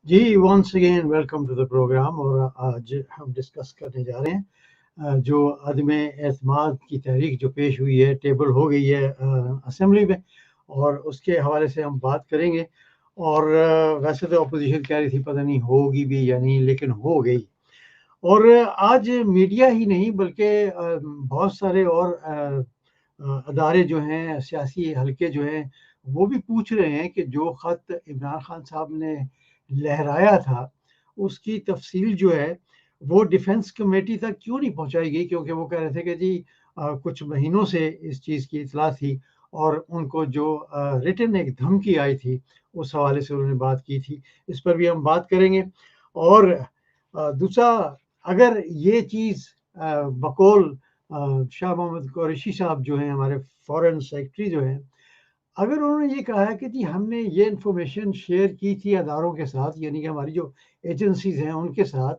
Ji, once again welcome to the program. और आज हम डिस्कस करने जा रहे हैं जो अदम एतमाद की तहरीक जो पेश हुई है, टेबल हो गई है असेंबली में, और उसके हवाले से हम बात करेंगे। और वैसे तो अपोजिशन कह रही थी पता नहीं होगी भी या नहीं, लेकिन हो गई। और आज मीडिया ही नहीं बल्कि बहुत सारे और अदारे जो हैं, सियासी हलके जो हैं, वो भी पूछ रहे हैं कि जो ख़त इमरान खान साहब ने लहराया था, उसकी तफसील जो है वो डिफेंस कमेटी तक क्यों नहीं पहुंचाई गई, क्योंकि वो कह रहे थे कि जी कुछ महीनों से इस चीज़ की इतला थी, और उनको जो रिटन एक धमकी आई थी उस हवाले से उन्होंने बात की थी। इस पर भी हम बात करेंगे। और दूसरा, अगर ये चीज़ बकौल शाह मोहम्मद कुरैशी साहब जो हैं, हमारे फॉरेन सेक्रेटरी जो हैं, अगर उन्होंने ये कहा है कि जी हमने ये इन्फॉर्मेशन शेयर की थी अदारों के साथ, यानी कि हमारी जो एजेंसीज़ हैं उनके साथ,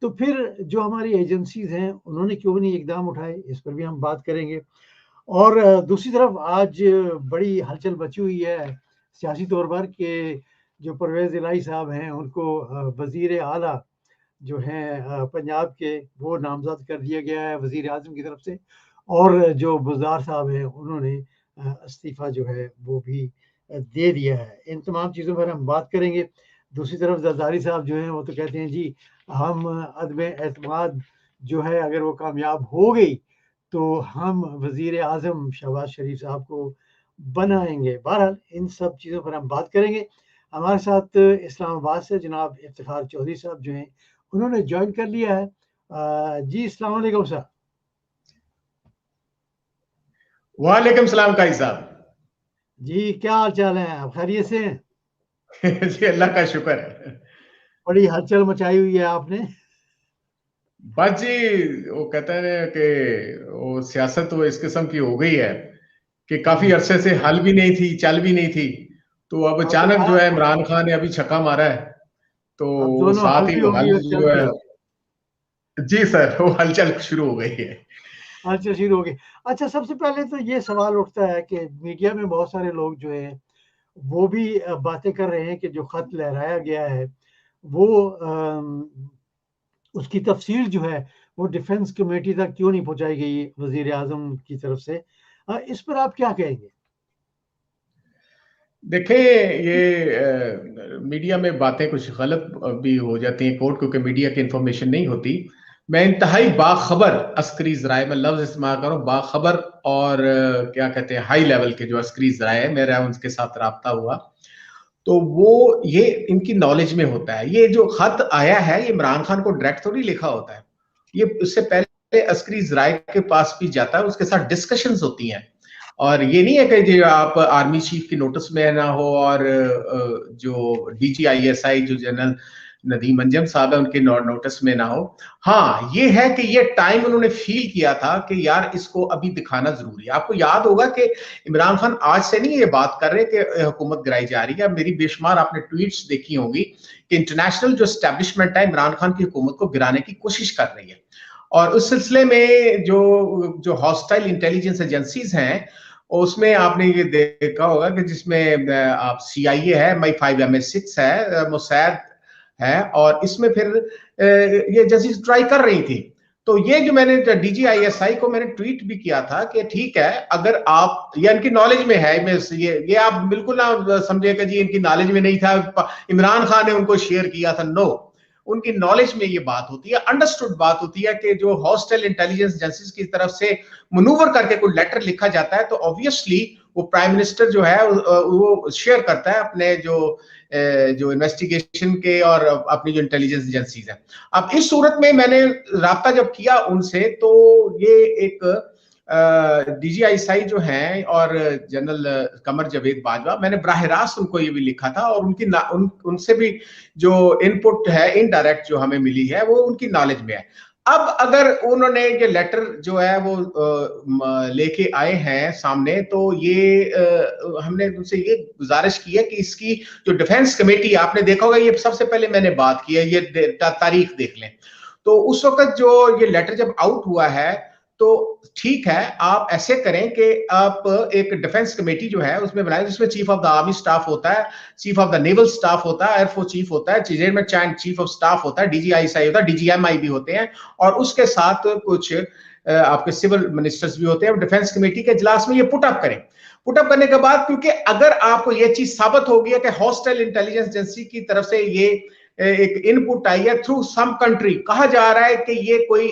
तो फिर जो हमारी एजेंसीज़ हैं उन्होंने क्यों नहीं इकदाम उठाए, इस पर भी हम बात करेंगे। और दूसरी तरफ आज बड़ी हलचल मची हुई है सियासी तौर पर कि जो परवेज़ इलाही साहब हैं उनको वज़ीर आला जो हैं पंजाब के, वो नामज़द कर दिया गया है वज़ीर आज़म की तरफ से। और जो बुज़दार साहब हैं उन्होंने इस्तीफ़ा जो है वो भी दे दिया है। इन तमाम चीज़ों पर हम बात करेंगे। दूसरी तरफ ज़रदारी साहब जो हैं वो तो कहते हैं जी हम अदम एतमाद जो है अगर वो कामयाब हो गई तो हम वज़ीर आज़म शहबाज शरीफ साहब को बनाएँगे। बहरहाल इन सब चीज़ों पर हम बात करेंगे। हमारे साथ इस्लामाबाद से जनाब इफ्तिखार चौधरी साहब जो हैं उन्होंने जॉइन कर लिया है। जी अस्सलाम वालेकुम सर। वालेकुम सलाम काई साहब। जी क्या हाल चाल है, आप खैरियत से हैं? जी अल्लाह का शुक्र है। बड़ी हलचल मचाई हुई है आपने। बस जी, वो कहते हैं कि वो सियासत वो इस किस्म की हो गई है कि काफी अरसे से हल भी नहीं थी, चल भी नहीं थी। तो अब अचानक जो है इमरान खान ने अभी छक्का मारा है, अब तो दोनों साथ हल ही भी वो होगी हल और चल जो भी है, होगी। जी सर, वो हलचल शुरू हो गई है। हलचल शुरू होगी। अच्छा, सबसे पहले तो ये सवाल उठता है कि मीडिया में बहुत सारे लोग जो हैं वो भी बातें कर रहे हैं कि जो खत लहराया गया है वो उसकी तफसील जो है वो डिफेंस कमेटी तक क्यों नहीं पहुंचाई गई वजीर आजम की तरफ से। इस पर आप क्या कहेंगे? देखिए, ये मीडिया में बातें कुछ गलत भी हो जाती हैं कोर्ट, क्योंकि मीडिया की इंफॉर्मेशन नहीं होती। मैं इंतहाई बाखबर अस्करी ज़राए, मैं लफ्ज़ इस्तेमाल कर रहा हूँ बाखबर, और क्या कहते हैं हाई लेवल के जो अस्करी ज़राए हैं, मेरा उनके साथ राब्ता हुआ, तो वो ये इनकी नॉलेज में होता है। ये जो खत आया है ये इमरान खान को डायरेक्ट थोड़ी लिखा होता है, ये उससे पहले अस्करी ज़राए के पास भी जाता है, उसके साथ डिस्कशंस होती हैं। और ये नहीं है कि जो आप आर्मी चीफ की नोटिस में ना हो, और जो डीजीआईएसआई जो जनरल नदीम अंजम साहब है उनके नोटिस में ना हो। हाँ, ये है कि ये टाइम उन्होंने फील किया था कि यार इसको अभी दिखाना जरूरी है। आपको याद होगा कि इमरान खान आज से नहीं ये बात कर रहे कि हुकूमत गिराई जा रही है। मेरी बेशुमार आपने ट्वीट्स देखी होंगी कि इंटरनेशनल जो स्टैब्लिशमेंट है इमरान खान की हुकूमत को गिराने की कोशिश कर रही है। और उस सिलसिले में जो जो हॉस्टाइल इंटेलिजेंस एजेंसीज हैं, उसमें आपने ये देखा होगा कि जिसमें आप सीआईए है, MI5 MI6 है, मोसाद है, और इसमें फिर ये एजेंसीज ट्राई कर रही थी। तो ये जो मैंने डीजीआईएसआई को मैंने ट्वीट भी किया था कि ठीक है, अगर आप ये इनकी नॉलेज में है, मैं ये आप बिल्कुल ना समझिएगा जी इनकी नॉलेज में नहीं था, इमरान खान ने उनको शेयर किया था। नो, उनकी नॉलेज में ये बात होती है, अंडरस्टूड बात होती है कि जो हॉस्टाइल इंटेलिजेंस एजेंसीज की तरफ से मनूवर करके कोई लेटर लिखा जाता है तो ऑब्वियसली वो प्राइम मिनिस्टर जो है वो शेयर करता है अपने जो इन्वेस्टिगेशन के और अपनी जो इंटेलिजेंस एजेंसीज है। अब इस सूरत में मैंने राब्ता जब किया उनसे, तो ये एक डीजीआईएसआई जो हैं और जनरल कमर जावेद बाजवा, मैंने बराह रास्त उनको ये भी लिखा था, और उनसे भी जो इनपुट है इनडायरेक्ट जो हमें मिली है वो उनकी नॉलेज में है। अब अगर उन्होंने ये लेटर जो है वो लेके आए हैं सामने, तो ये हमने उनसे ये गुजारिश की है कि इसकी जो डिफेंस कमेटी, आपने देखा होगा ये सबसे पहले मैंने बात की है, ये तारीख देख लें। तो उस वक्त जो ये लेटर जब आउट हुआ है, तो ठीक है, आप ऐसे करें कि आप एक डिफेंस कमेटी जो है उसमें बनाएं, जिसमें chief of the army staff होता है, chief of the naval staff होता है, एयरफोर्स चीफ होता है, चीफ ऑफ स्टाफ होता है, डीजीआईएसआई होता है, डीजीएमआई भी होते हैं, और उसके साथ कुछ आपके सिविल मिनिस्टर्स भी होते हैं। डिफेंस कमेटी के इजलास में ये पुटअप करें। पुटअप करने के बाद, क्योंकि अगर आपको ये चीज साबित हो गई है कि हॉस्टाइल इंटेलिजेंस एजेंसी की तरफ से ये एक इनपुट आई है थ्रू सम कंट्री, कहा जा रहा है कि ये कोई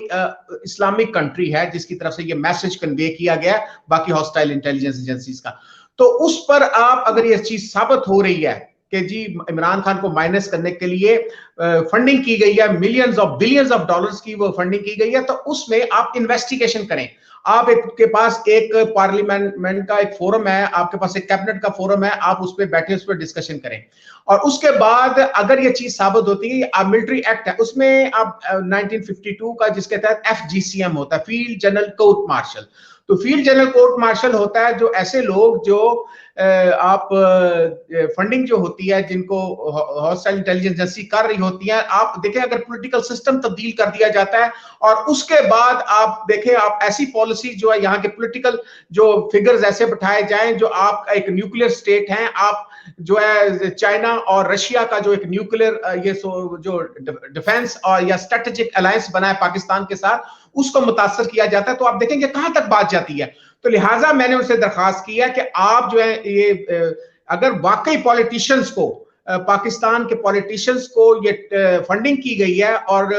इस्लामिक कंट्री है जिसकी तरफ से ये मैसेज कन्वे किया गया बाकी हॉस्टाइल इंटेलिजेंस एजेंसीज का, तो उस पर आप अगर ये चीज साबित हो रही है कि जी इमरान खान को माइनस करने के लिए फंडिंग की गई है, millions of billions of dollars की वो फंडिंग की गई है, तो उसमें आप इन्वेस्टिगेशन करें। आप के पास एक पार्लियामेंट का एक फोरम है, आपके पास एक कैबिनेट का फोरम है, आप उस पर बैठे उस पर डिस्कशन करें। और उसके बाद अगर ये चीज साबित होती है, आप मिलिट्री एक्ट है उसमें आप 1952 का जिसके तहत FGCM होता है, फील्ड जनरल कोर्ट मार्शल। तो फील्ड जनरल कोर्ट मार्शल होता है जो ऐसे लोग जो आप फंडिंग जो होती है जिनको हॉस्टाइल इंटेलिजेंस एजेंसी कर रही होती है, आप देखें अगर पॉलिटिकल सिस्टम तब्दील कर दिया जाता है और उसके बाद आप देखें आप ऐसी पॉलिसी जो है यहाँ के पॉलिटिकल जो फिगर्स ऐसे बिठाए जाएं जो आप एक न्यूक्लियर स्टेट हैं, आप जो है चाइना और रशिया का जो एक न्यूक्लियर ये जो डिफेंस और या स्ट्रेटेजिक अलायंस बना है पाकिस्तान के साथ, उसको मुतासर किया जाता है, तो आप देखेंगे कहां तक बात जाती है। तो लिहाजा मैंने उनसे दरखास्त किया कि आप जो है ये अगर वाकई पॉलिटिशियंस को पाकिस्तान के पॉलिटिशियंस को ये फंडिंग की गई है और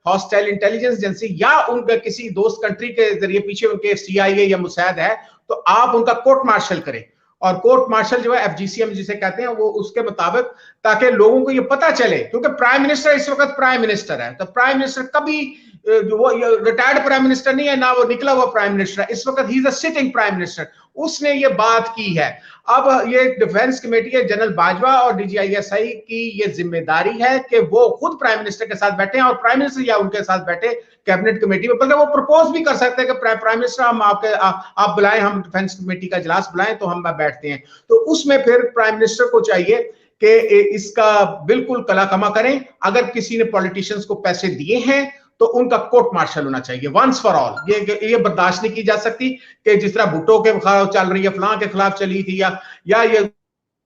हॉस्टाइल इंटेलिजेंस एजेंसी या उनका किसी दोस्त कंट्री के जरिए पीछे उनके CIA या मुसैद है, तो आप उनका कोर्ट मार्शल करें। और कोर्ट मार्शल जो है FGCM जिसे कहते हैं वो उसके मुताबिक, ताकि लोगों को ये पता चले, क्योंकि प्राइम मिनिस्टर इस वक्त प्राइम मिनिस्टर है, तो प्राइम मिनिस्टर कभी वो रिटायर्ड प्राइम मिनिस्टर नहीं है ना, वो निकला हुआ प्राइम मिनिस्टर है, इस वक्त he is a sitting prime minister, उसने ये बात की है। अब ये डिफेंस कमेटी है जनरल बाजवा और DGISI की ये जिम्मेदारी है कि वो खुद प्राइम मिनिस्टर के साथ बैठे और प्राइम मिनिस्टर या उनके साथ बैठे कैबिनेट कमेटी में, बल्कि वो प्रपोज भी कर सकते हैं कि प्राइम मिनिस्टर हम आप बुलाएं, हम डिफेंस कमेटी का इजलास बुलाएं तो हम बैठते हैं। तो उसमें फिर प्राइम मिनिस्टर को चाहिए कि इसका बिल्कुल कलाकमा करें। अगर किसी ने पॉलिटिशियंस को पैसे दिए हैं तो उनका कोर्ट मार्शल होना चाहिए वंस फॉर ऑल। ये बर्दाश्त नहीं की जा सकती कि जिस तरह भुट्टो के खिलाफ चल रही है, फलां के खिलाफ चली थी, या ये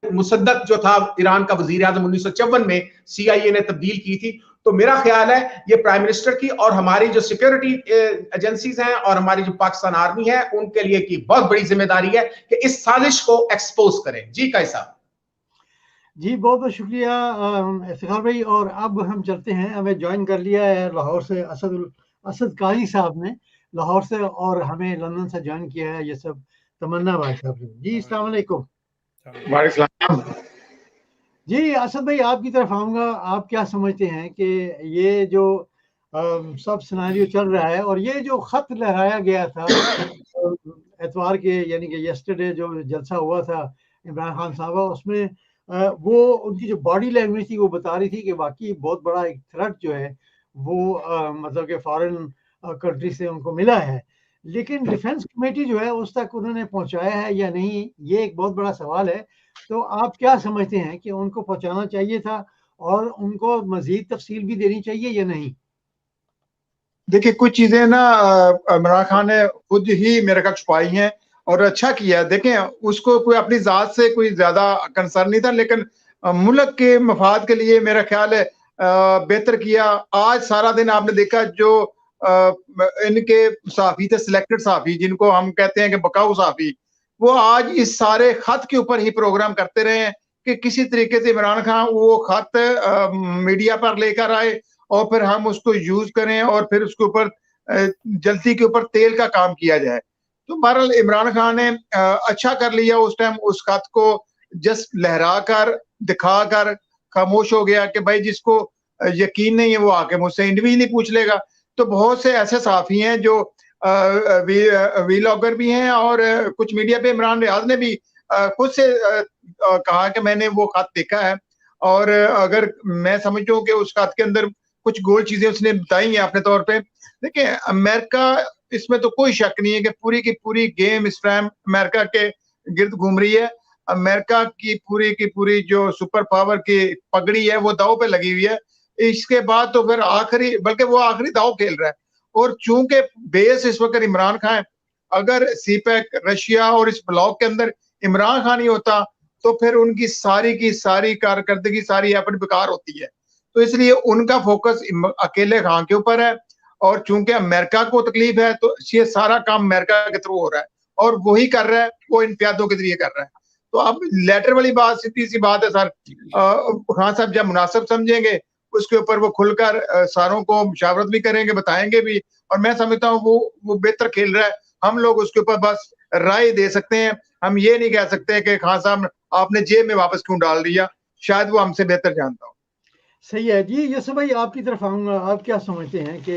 मुसद्दक जो था ईरान का वजीर आजम 1954 में CIA ने तब्दील की थी। तो मेरा ख्याल है ये प्राइम मिनिस्टर की और हमारी जो सिक्योरिटी एजेंसीज हैं और हमारी जो पाकिस्तान आर्मी है उनके लिए की बहुत बड़ी जिम्मेदारी है कि इस साजिश को एक्सपोज करें। जी कैसा जी, बहुत बहुत शुक्रिया इफ्तिखार भाई। और अब हम चलते हैं, हमें ज्वाइन कर लिया है लाहौर से असद कारी साहब ने लाहौर से, और हमें लंदन से ज्वाइन किया है ये सब तमन्ना भाई साहब ने। जी अस्सलाम वालेकुम। जी असद भाई, आपकी तरफ आऊँगा। आप क्या समझते हैं कि ये जो सब सिनेरियो चल रहा है और ये जो खत लहराया गया था एतवार के, यानी कि यस्टरडे जो जलसा हुआ था इमरान खान साहब, उसमें वो उनकी जो बॉडी लैंग्वेज थी वो बता रही थी कि वाकई बहुत बड़ा एक थ्रेट जो है वो मतलब कि फॉरेन कंट्री से उनको मिला है। लेकिन डिफेंस कमेटी जो है उस तक उन्होंने पहुंचाया है या नहीं, ये एक बहुत बड़ा सवाल है। तो आप क्या समझते हैं कि उनको पहुंचाना चाहिए था और उनको मजीद तफसील भी देनी चाहिए या नहीं? देखिए, कुछ चीजें ना इमरान खान ने खुद ही मेरे ख्याल छुपाई हैं और अच्छा किया। देखें, उसको कोई अपनी जात से कोई ज्यादा कंसर्न नहीं था, लेकिन मुल्क के मफाद के लिए मेरा ख्याल है बेहतर किया। आज सारा दिन आपने देखा जो इनके सहाफी थे, सिलेक्टेड सहाफी जिनको हम कहते हैं कि बकाऊ सहाफी, वो आज इस सारे खत के ऊपर ही प्रोग्राम करते रहे हैं कि किसी तरीके से इमरान खान वो खत मीडिया पर लेकर आए और फिर हम उसको यूज करें और फिर उसके ऊपर जल्दी के ऊपर तेल का काम किया जाए। तो बहरहाल इमरान खान ने अच्छा कर लिया उस टाइम, उस खत को जस्ट लहरा कर दिखा कर खामोश हो गया कि भाई जिसको यकीन नहीं है वो आके मुझसे इंडिविजुअली पूछ लेगा। तो बहुत से ऐसे सहाफी हैं जो वीलॉगर भी हैं और कुछ मीडिया पे इमरान रियाज ने भी खुद से कहा कि मैंने वो खत देखा है और अगर मैं समझता हूँ कि उस खत के अंदर कुछ गोल चीजें उसने बताई हैं अपने तौर पे। देखिए, अमेरिका, इसमें तो कोई शक नहीं है कि पूरी की पूरी गेम इस टाइम अमेरिका के गिर्द घूम रही है। अमेरिका की पूरी जो सुपर पावर की पगड़ी है वो दाव पे लगी हुई है। इसके बाद तो फिर आखिरी, बल्कि वो आखिरी दाव खेल रहा है और चूंकि बेस इस वक्त इमरान खान है, अगर सीपैक रशिया और इस ब्लॉक के अंदर इमरान खान ही होता तो फिर उनकी सारी की सारी कारकर्दगी, सारी एफर्ट बेकार होती है। तो इसलिए उनका फोकस अकेले खान के ऊपर है, और चूंकि अमेरिका को तकलीफ है तो ये सारा काम अमेरिका के थ्रू हो रहा है, और वही कर रहा है, वो इन प्यादों के जरिए कर रहा है। तो अब लेटर वाली बात सीधी सी बात है सर, खान साहब जब मुनासिब समझेंगे उसके ऊपर वो खुलकर सारों को मुशावरत भी करेंगे, बताएंगे भी, और मैं समझता हूँ वो बेहतर खेल रहा है। हम लोग उसके ऊपर बस राय दे सकते हैं, हम ये नहीं कह सकते कि खान साहब आपने जेब में वापस क्यों डाल दिया, शायद वो हमसे बेहतर जानता हो। सही है जी। यूसुफ भाई, आपकी तरफ आऊंगा। आप क्या समझते हैं कि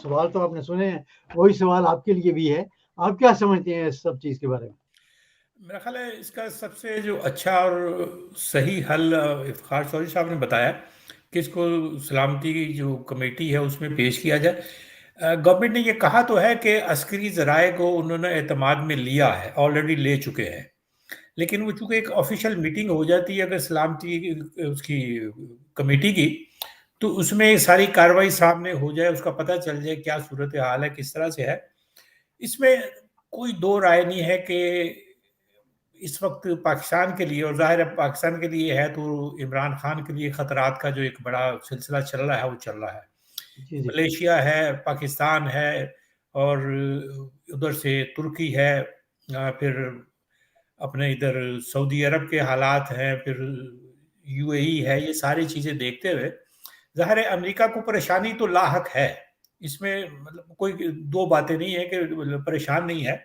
सवाल तो आपने सुने हैं, वही सवाल आपके लिए भी है, आप क्या समझते हैं इस सब चीज के बारे में? मेरा ख्याल है इसका सबसे जो अच्छा और सही हल इफ्तिखार चौधरी साहब ने बताया कि इसको सलामती की जो कमेटी है उसमें पेश किया जाए। गवर्नमेंट ने ये कहा तो है कि अस्करी ज़राए को उन्होंने एतमाद में लिया है, ऑलरेडी ले चुके हैं, लेकिन वो चूँकि एक ऑफिशियल मीटिंग हो जाती है अगर सलामती उसकी कमेटी की, तो उसमें सारी कार्रवाई सामने हो जाए, उसका पता चल जाए क्या सूरत हाल है, किस तरह से है। इसमें कोई दो राय नहीं है कि इस वक्त पाकिस्तान के लिए, और जाहिर है पाकिस्तान के लिए है तो इमरान खान के लिए खतरात का जो एक बड़ा सिलसिला चल रहा है वो चल रहा है। मलेशिया है, पाकिस्तान है, और उधर से तुर्की है, फिर अपने इधर सऊदी अरब के हालात हैं, फिर यूएई है। ये सारी चीज़ें देखते हुए ज़ाहिर है अमेरिका को परेशानी तो लाहक है, इसमें मतलब कोई दो बातें नहीं है कि परेशान नहीं है।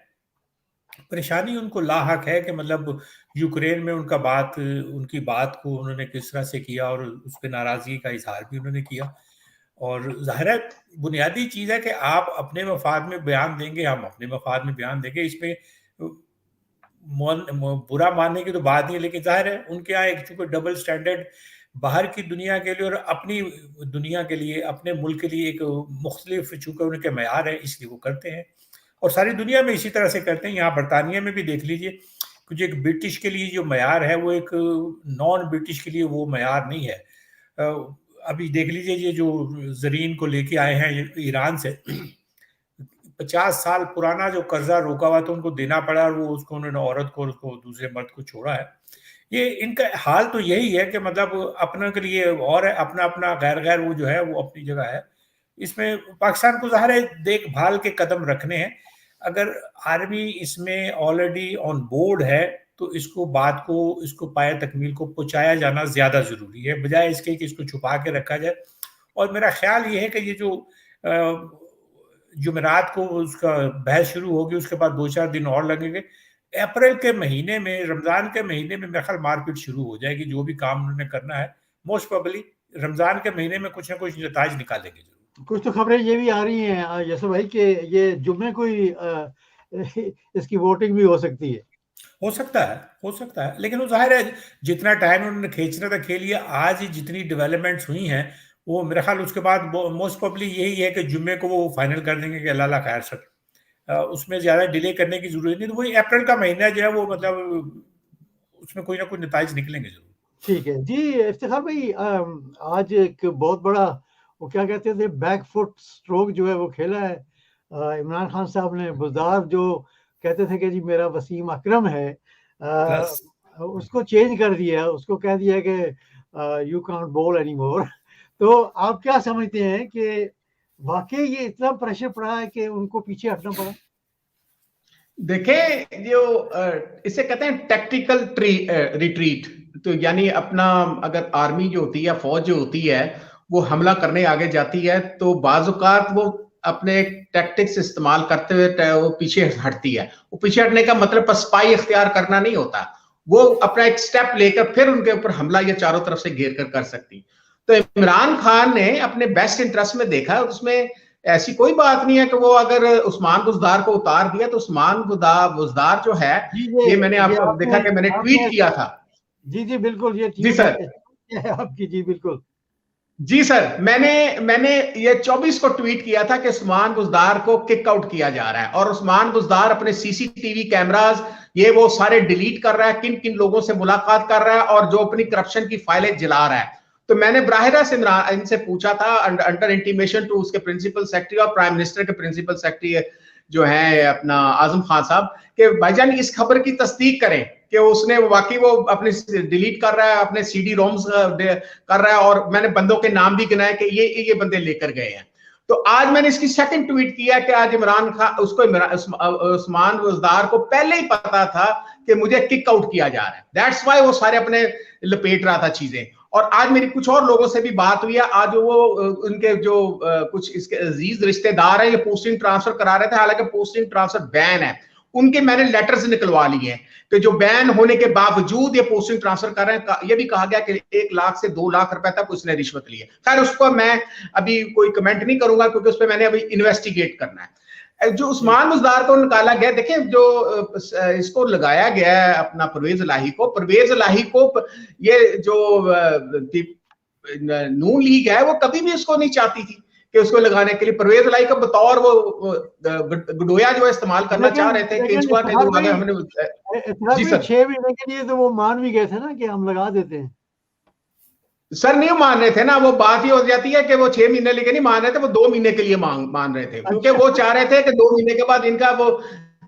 परेशानी उनको लाहक है कि मतलब यूक्रेन में उनकी बात को उन्होंने किस तरह से किया, और उस पर नाराज़गी का इजहार भी उन्होंने किया। और ज़ाहिर है बुनियादी चीज़ है कि आप अपने मफाद में बयान देंगे, हम अपने मफाद में बयान देंगे, इसमें बुरा मानने की तो बात नहीं है, लेकिन जाहिर है उनके यहाँ एक चूंकि डबल स्टैंडर्ड बाहर की दुनिया के लिए और अपनी दुनिया के लिए, अपने मुल्क के लिए एक मुख्तलिफ चूंकि उनके मयार है, इसलिए वो करते हैं, और सारी दुनिया में इसी तरह से करते हैं। यहाँ बरतानिया में भी देख लीजिए, कुछ एक ब्रिटिश के लिए जो मयार है वो एक नॉन ब्रिटिश के लिए वो मयार नहीं है। अभी देख लीजिए ये जो ज़रीन को लेके आए हैं ईरान से, 50 साल पुराना जो कर्जा रोका हुआ था उनको देना पड़ा, और वो उसको उन्होंने औरत को, उसको दूसरे मर्द को छोड़ा है। ये इनका हाल तो यही है कि मतलब अपने के लिए और है, अपना अपना गैर गैर वो जो है वो अपनी जगह है। इसमें पाकिस्तान को ज़ाहिर है देखभाल के कदम रखने हैं। अगर आर्मी इसमें ऑलरेडी ऑन बोर्ड है तो इसको पाए तकमील को पहुंचाया जाना ज़्यादा ज़रूरी है, बजाय इसके कि इसको छुपा के रखा जाए। और मेरा ख्याल ये है कि ये जो जुमेरात को उसका बहस शुरू होगी, उसके बाद 2-4 दिन और लगेंगे। अप्रैल के महीने में, रमज़ान के महीने में मेरा ख्याल मारपीट शुरू हो जाएगी। जो भी काम उन्होंने करना है मोस्ट प्रोबेबली रमज़ान के महीने में कुछ ना कुछ नताइज निकालेंगे जरूर। कुछ तो खबरें ये भी आ रही हैं यूसुफ भाई कि ये जुम्मे को ही इसकी वोटिंग भी हो सकती है। हो सकता है, लेकिन वो जाहिर है जितना टाइम उन्होंने खींचना था खेल लिया। आज ही जितनी डेवलपमेंट्स हुई हैं वो मेरा ख्याल उसके बाद मोस्ट प्रोबेबली यही है कि जुम्मे को वो फाइनल कर देंगे कि अल्लाह खैर सर, उसमें ज़्यादा डिले करने की जरूरत नहीं। तो वही अप्रैल का महीना जो है वो मतलब उसमें कोई ना कोई नताइज निकलेंगे जरूर। ठीक है जी। इफ्तिखार भाई, आज एक बहुत बड़ा वो क्या कहते थे बैकफुट स्ट्रोक जो है वो खेला है इमरान खान साहब ने। बुज़दार जो कहते थे कि जी मेरा वसीम अकरम है, उसको चेंज कर दिया, उसको कह दिया कि you can't ball any more. तो आप क्या समझते हैं कि वाकई ये इतना प्रेशर पड़ा है कि उनको पीछे हटना पड़ा? देखें, जो इसे कहते हैं टैक्टिकल रिट्रीट, तो यानी अपना अगर आर्मी जो होती है, फौज जो होती है, वो हमला करने आगे जाती है तो बाज़-औक़ात वो अपने टैक्टिक्स इस्तेमाल करते हुए वो पीछे हटती है। वो पीछे हटने का मतलब स्पाई इख्तियार करना नहीं होता, वो अपना एक स्टेप लेकर फिर उनके ऊपर हमला या चारों तरफ से घेर कर सकती। तो इमरान खान ने अपने बेस्ट इंटरेस्ट में देखा, उसमें ऐसी कोई बात नहीं है कि वो अगर उस्मान बुज़दार को उतार दिया तो उस्मान बुज़दार जो है, ये मैंने आपको देखा कि मैंने ट्वीट किया था। जी बिल्कुल, ये जी सर आपकी, जी बिल्कुल जी सर, मैंने ये 24 को ट्वीट किया था कि उस्मान बुज़दार को किक आउट किया जा रहा है, और उस्मान बुज़दार अपने सीसीटीवी कैमरास ये वो सारे डिलीट कर रहा है, किन किन लोगों से मुलाकात कर रहा है और जो अपनी करप्शन की फाइलें जला रहा है। तो तो मैंने बराह रास्त इनसे पूछा था अंडर इंटीमेशन टू उसके प्रिंसिपल सेक्रेटरी और प्राइम मिनिस्टर के प्रिंसिपल सेक्रेटरी जो है अपना आजम खान साहब, कि भाईजान इस खबर की तस्दीक करें कि उसने वाकई वो अपने डिलीट कर रहा है, अपने सीडी रोम्स कर रहा है, और मैंने बंदों के नाम भी गिनाए कि ये बंदे लेकर गए हैं। तो आज मैंने इसकी सेकंड ट्वीट किया कि आज इमरान खान उसको उस्मान बुज़दार को पहले ही पता था कि मुझे किक आउट किया जा रहा है, दैट्स वाई वो सारे अपने लपेट रहा था चीजें। और आज मेरी कुछ और लोगों से भी बात हुई है, आज वो उनके जो कुछ इसके अजीज रिश्तेदार हैं ये पोस्टिंग ट्रांसफर करा रहे थे, हालांकि पोस्टिंग ट्रांसफर बैन है, उनके मैंने लेटर्स निकलवा लिए हैं कि जो बैन होने के बावजूद ये पोस्टिंग ट्रांसफर कर रहे हैं। ये भी कहा गया कि 1 लाख से 2 लाख रुपए तक उसने रिश्वत ली है। खैर उस पर मैं अभी कोई कमेंट नहीं करूंगा क्योंकि उस पर मैंने अभी इन्वेस्टिगेट करना है। जो उस्मान बुज़दार को निकाला गया, देखिए जो इसको लगाया गया है अपना परवेज इलाही को ये जो नून लीग है वो कभी भी उसको नहीं चाहती थी कि उसको लगाने के लिए परवेज इलाही का बतौर वो गडोया जो इस्तेमाल करना चाह रहे थे। केजरीवाल ने जो अगर हमने जी सर 6 महीने के लिए तो वो मान भी गए थे ना कि हम लगा देते हैं। सर नहीं मान रहे थे ना, वो बात ही हो जाती है कि वो 6 महीने लेके नहीं मान रहे थे, वो 2 महीने के लिए मान रहे थे, क्योंकि वो चाह रहे थे कि 2 महीने के बाद इनका वो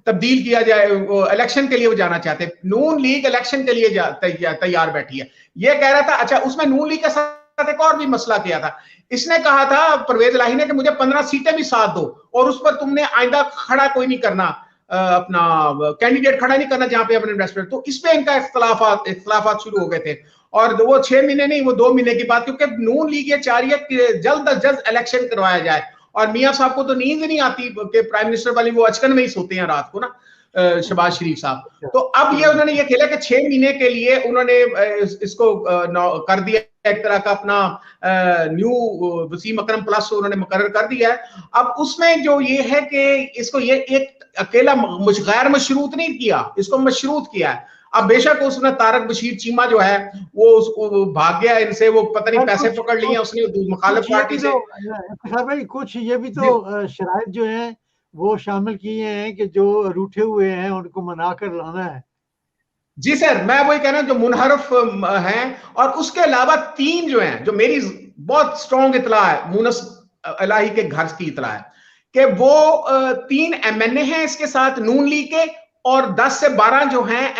तब्दील किया जाए, वो इलेक्शन के लिए वो जाना चाहते। नून लीग इलेक्शन के लिए तैयार बैठी है, ये कह रहा था। अच्छा, उसमें नून लीग के साथ एक और भी मसला किया था, इसने कहा था परवेज इलाही ने कि मुझे 15 सीटें भी साथ दो और उस पर तुमने आइंदा खड़ा कोई नहीं करना, अपना कैंडिडेट खड़ा नहीं करना जहां पे अपने इन्वेस्टमेंट। तो इस पे इनका इख्तलाफात शुरू हो गए थे, और वो 6 महीने नहीं, वो 2 महीने की बात, क्योंकि नून लीग ये चाह रही है कि जल्द अज जल्द इलेक्शन करवाया जाए। और मियां साहब को तो नींद नहीं आती कि प्राइम मिनिस्टर वाली, वो अचकन में ही सोते हैं रात को ना, शहबाज शरीफ साहब। तो अब ये उन्होंने ये खेला कि 6 महीने के लिए उन्होंने इसको कर दिया, एक तरह का अपना न्यू वसीम अकरम प्लस उन्होंने मुकर्रर कर दिया है। अब उसमें जो ये है कि इसको ये एक अकेला गैर मशरूत नहीं किया, इसको मशरूत किया है। अब बेशक उसने तारक बशीर चीमा जो है वो उसको भाग गया इनसे, वो पता नहीं पैसे पकड़ लिए उसने मुखालिफ पार्टी से। भाई कुछ ये भी तो शराइत जो है वो शामिल किए हैं कि जो रूठे हुए हैं उनको मना कर लाना है। जी सर, मैं वही कह रहा हूं जो मुनहरफ हैं, और उसके अलावा 3 जो हैं, जो मेरी बहुत स्ट्रॉन्ग इतला है, मुनस इलाही के घर की इतला है कि वो 3 MNA हैं इसके साथ नून लीग के, और 10 से 12 जो हैं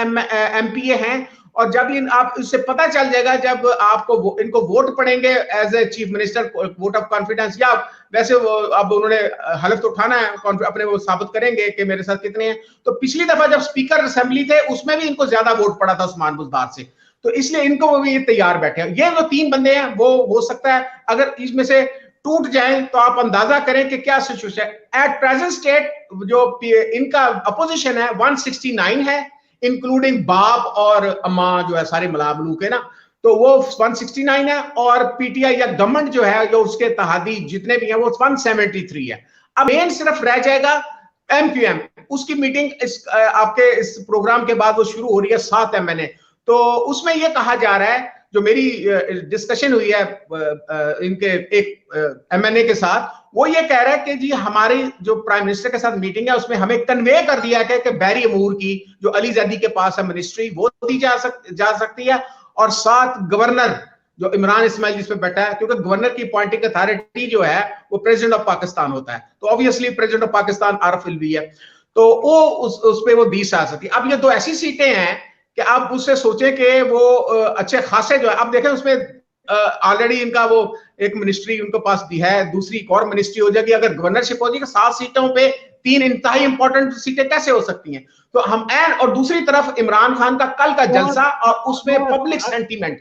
MPA हैं। और जब आप इससे पता चल जाएगा, जब आपको इनको वोट पड़ेंगे as a chief minister, vote of confidence, या वैसे अब उन्होंने हलफ तो उठाना है, अपने वो साबित करेंगे कि मेरे साथ कितने हैं। तो पिछली दफा जब स्पीकर असेंबली थे उसमें भी इनको ज्यादा वोट पड़ा था उस्मान बुज़दार से, तो इसलिए इनको वो भी तैयार बैठे हैं। ये जो 3 बंदे हैं वो हो सकता है अगर इसमें से टूट जाए तो आप अंदाजा करें कि क्या सिचुएशन है। एट प्रेजेंट स्टेट जो इनका अपोजिशन है 169 है, इंक्लूडिंग बाप और अम्मा जो है सारे मलाबलू के ना, तो वो 169 है, और पीटीआई या गवर्नमेंट जो है जो उसके तहादी जितने भी हैं वो 173 है। अब मेन सिर्फ रह जाएगा MQM, उसकी मीटिंग आपके इस प्रोग्राम के बाद वो शुरू हो रही है 7 MNA। तो उसमें यह कहा जा रहा है, जो मेरी डिस्कशन हुई है इनके एक MNA के साथ, वो ये कह रहा है कि जी हमारी जो प्राइम मिनिस्टर के साथ मीटिंग है उसमें हमें कन्वे कर दिया है कि बैरी अमूर की जो अली जैदी के पास है मिनिस्ट्री वो दी जा सकती है, और साथ गवर्नर जो इमरान इस्माइल जिस पे बैठा है, क्योंकि गवर्नर की अपॉइंटिंग अथॉरिटी जो है वो प्रेसिडेंट ऑफ पाकिस्तान होता है, तो obviously president of Pakistan Arif Alvi है, तो वो उस पे वो दी जा सकती है। अब ये 2 ऐसी सीटें हैं कि आप उससे सोचें कि वो अच्छे खासे जो है, अब देखें उसमें ऑलरेडी इनका वो एक मिनिस्ट्री उनके पास दी है, दूसरी एक और मिनिस्ट्री हो जाएगी, अगर गवर्नरशिप हो जाएगी 7 सीटों पे 3 इंतहाई इंपॉर्टेंट सीटें कैसे हो सकती हैं। तो हम और दूसरी तरफ इमरान खान का कल का जलसा और उसमें पब्लिक सेंटीमेंट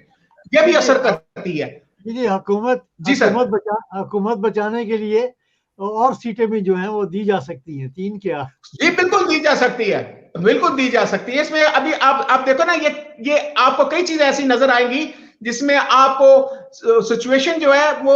ये भी असर करती है। जी हुकूमत बचाने के लिए और सीटें भी जो हैं वो दी जा सकती हैं, 3 क्या? जी बिल्कुल दी जा सकती है, बिल्कुल दी जा सकती है। इसमें अभी आप देखो ना, ये आपको कई चीजें ऐसी नजर आएंगी जिसमें आपको सिचुएशन जो है वो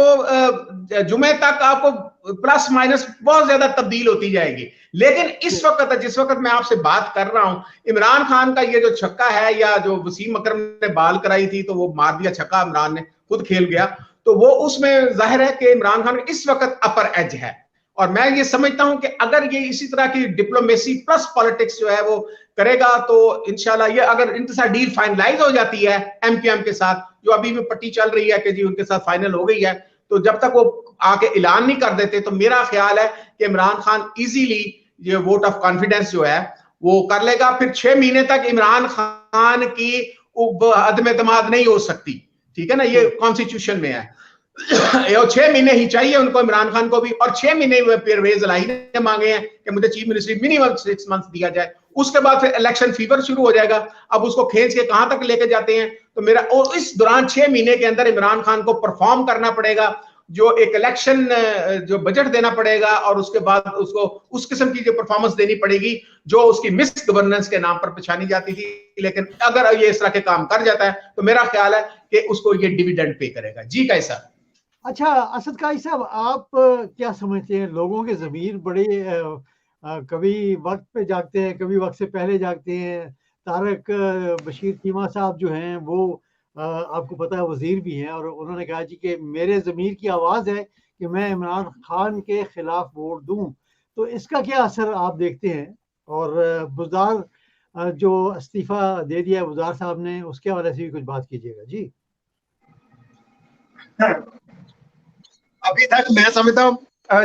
जुमे तक आपको प्लस माइनस बहुत ज्यादा तब्दील होती जाएगी। लेकिन इस वक्त जिस वक्त मैं आपसे बात कर रहा हूं, इमरान खान का ये जो छक्का है, या जो वसीम अकरम ने बाल कराई थी तो वो मार दिया छक्का, इमरान ने खुद खेल गया, तो वो उसमें जाहिर है कि इमरान खान इस वक्त अपर एज है। और मैं ये समझता हूं कि अगर ये इसी तरह की डिप्लोमेसी प्लस पॉलिटिक्स जो है वो करेगा तो इंशाल्लाह ये अगर इनके डील फाइनलाइज हो जाती है एमक्यूएम के साथ, जो अभी भी पट्टी चल रही है कि जी उनके साथ फाइनल हो गई है, तो जब तक वो आके ऐलान नहीं कर देते तो मेरा ख्याल है कि इमरान खान इजीली ये वोट ऑफ कॉन्फिडेंस जो है वो कर लेगा। फिर 6 महीने तक इमरान खान की अदम एतमाद नहीं हो सकती, ठीक है ना, ये कॉन्स्टिट्यूशन में है। और 6 महीने ही चाहिए उनको, इमरान खान को भी, और 6 महीने परवेज इलाही ने मांगे हैं कि मुझे चीफ मिनिस्ट्री मिनिमम 6 मंथ दिया जाए। उसके बाद फिर इलेक्शन फीवर शुरू हो जाएगा, अब उसको खींच के कहां तक लेके जाते हैं। तो मेरा, और इस दौरान 6 महीने के अंदर इमरान खान को परफॉर्म करना पड़ेगा, जो एक इलेक्शन जो बजट देना पड़ेगा, और उसके बाद उसको उस किस्म की जो परफॉर्मेंस देनी पड़ेगी जो उसकी मिस गवर्नेंस के नाम पर पहचानी जाती थी। लेकिन अगर ये इस तरह के काम कर जाता है तो मेरा ख्याल है कि उसको ये डिविडेंड पे करेगा। जी कैसा? अच्छा असद काजी साहब, आप क्या समझते हैं, लोगों के ज़मीर बड़े कभी वक्त पे जागते हैं, कभी वक्त से पहले जागते हैं। तारक बशीर चीमा साहब जो हैं वो आपको पता है वजीर भी हैं, और उन्होंने कहा जी कि मेरे ज़मीर की आवाज़ है कि मैं इमरान खान के खिलाफ वोट दूं। तो इसका क्या असर आप देखते हैं? और बुज़दार जो इस्तीफा दे दिया बुज़दार साहब ने, उसके हवाले से भी कुछ बात कीजिएगा जी। अभी तक मैं समझता हूँ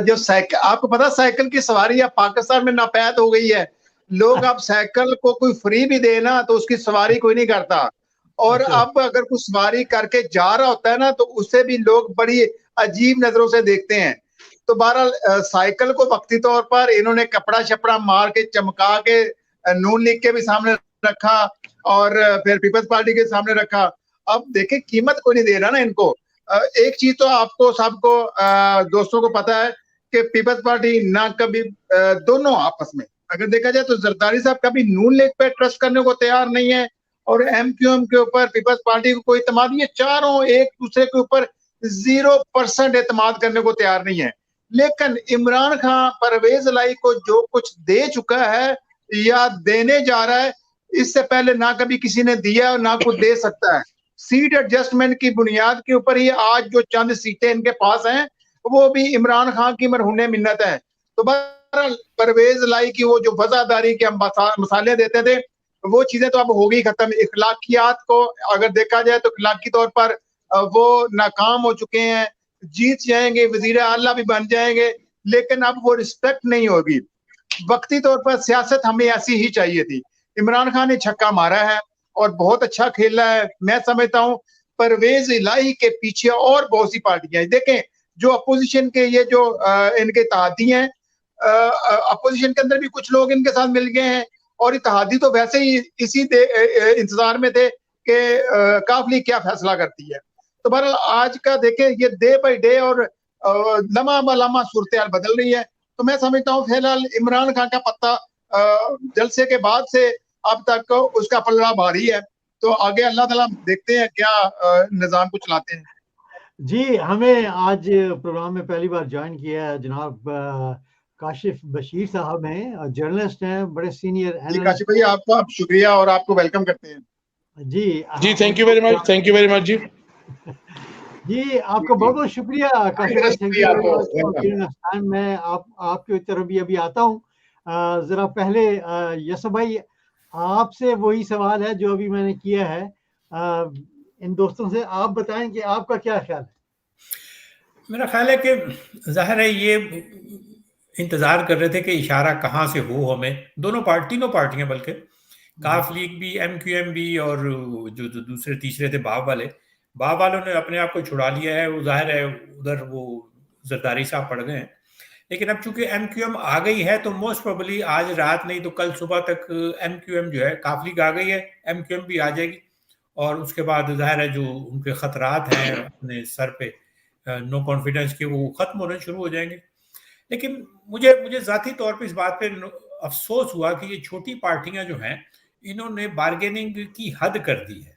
जो साइकिल, आपको पता साइकिल की सवारी अब पाकिस्तान में नापैद हो गई है। लोग अब साइकिल को कोई फ्री भी देना तो उसकी सवारी कोई नहीं करता, और अब अगर कोई सवारी करके जा रहा होता है ना तो उसे भी लोग बड़ी अजीब नजरों से देखते हैं। तो बहरहाल साइकिल को वक्ती तौर पर इन्होंने कपड़ा शपड़ा मार के चमका के नून लीग के भी सामने रखा और फिर पीपल्स पार्टी के सामने रखा। अब देखे कीमत कोई नहीं दे रहा ना इनको। एक चीज तो आपको सबको दोस्तों को पता है कि पीपल्स पार्टी ना कभी दोनों आपस में अगर देखा जाए तो जरदारी साहब कभी नून लीग पे ट्रस्ट करने को तैयार नहीं है, और एमक्यूएम के ऊपर पीपल्स पार्टी को कोई इत्मीनाद नहीं है। चारों एक दूसरे के ऊपर 0% इत्मीनाद करने को तैयार नहीं है। लेकिन इमरान खान परवेज इलाही को जो कुछ दे चुका है या देने जा रहा है, इससे पहले ना कभी किसी ने दिया और ना कुछ दे सकता है। सीट एडजस्टमेंट की बुनियाद के ऊपर ही आज जो चंद सीटें इनके पास हैं वो भी इमरान खान की मरहूने मिन्नत है। तो बहरहाल परवेज इलाही की वो जो वफादारी के हम मसाले देते थे वो चीजें तो अब हो गई खत्म। इखलाकियात को अगर देखा जाए तो इखलाकी तौर पर वो नाकाम हो चुके हैं। जीत जाएंगे, वजीर आला भी बन जाएंगे, लेकिन अब वो रिस्पेक्ट नहीं होगी। वक्ती तौर पर सियासत हमें ऐसी ही चाहिए थी। इमरान खान ने छक्का मारा है और बहुत अच्छा खेला है। मैं समझता हूँ परवेज इलाही के पीछे और बहुत सी पार्टियां हैं। देखें जो अपोजिशन के ये जो इनके इत्तेहादी हैं, अपोजिशन के अंदर भी कुछ लोग इनके साथ मिल गए हैं, और इत्तेहादी तो वैसे ही इसी इंतजार में थे कि काफली क्या फैसला करती है। तो बहरहाल आज का देखें ये डे बाई डे और लम्हा ब लम्हा सूरत हाल बदल रही है। तो मैं समझता हूँ फिलहाल इमरान खान का पत्ता जलसे के बाद से अब तक उसका पलड़ा भारी है। तो आगे अल्लाह ताला देखते हैं क्या निजाम को चलाते हैं। जी, हमें आज प्रोग्राम में पहली बार ज्वाइन किया है जनाब काशिफ बशीर साहब हैं, जर्नलिस्ट हैं, बड़े सीनियर एनालिस्ट। काशिफ भाई आपका शुक्रिया और आपको वेलकम करते हैं। जी thank you very much, thank you very much जी। जी आपका बहुत बहुत शुक्रिया काशिफ भाई, थैंक यू। मैं आपकी तरफ भी अभी आता हूँ। जरा पहले यसफ भाई आपसे वही सवाल है जो अभी मैंने किया है इन दोस्तों से, आप बताएं कि आपका क्या ख्याल है। मेरा ख्याल है कि जाहिर है ये इंतजार कर रहे थे कि इशारा कहाँ से हो हमें, तीनों पार्टियां बल्कि काफ लीग भी, एमक्यूएम भी, और जो दूसरे तीसरे थे बाब वालों ने अपने आप को छुड़ा लिया है। वो जाहिर है उधर वो जरदारी साहब पड़ गए हैं। लेकिन अब चूंकि एमक्यूएम आ गई है तो मोस्ट प्रोबेबली आज रात नहीं तो कल सुबह तक एमक्यूएम जो है, काफ लीग आ गई है, एमक्यूएम भी आ जाएगी, और उसके बाद जाहिर है जो उनके खतरात हैं अपने सर पे नो कॉन्फिडेंस के, वो खत्म होने शुरू हो जाएंगे। लेकिन मुझे जाती तौर पे इस बात पे अफसोस हुआ कि ये छोटी पार्टियां जो हैं इन्होंने बार्गेनिंग की हद कर दी है।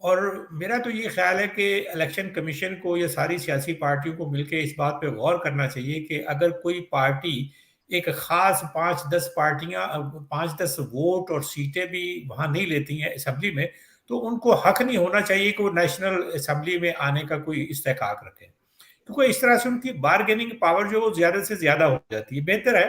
और मेरा तो ये ख्याल है कि इलेक्शन कमीशन को या सारी सियासी पार्टियों को मिलकर इस बात पे गौर करना चाहिए कि अगर कोई पार्टी एक खास 5-10 पार्टियां 5-10 वोट और सीटें भी वहां नहीं लेती हैं असेंबली में, तो उनको हक नहीं होना चाहिए कि वो नेशनल असेंबली में आने का कोई इस्तेहकाक रखें। क्योंकि इस तरह से उनकी बार्गेनिंग पावर जो वो ज्यादा से ज्यादा हो जाती है। बेहतर है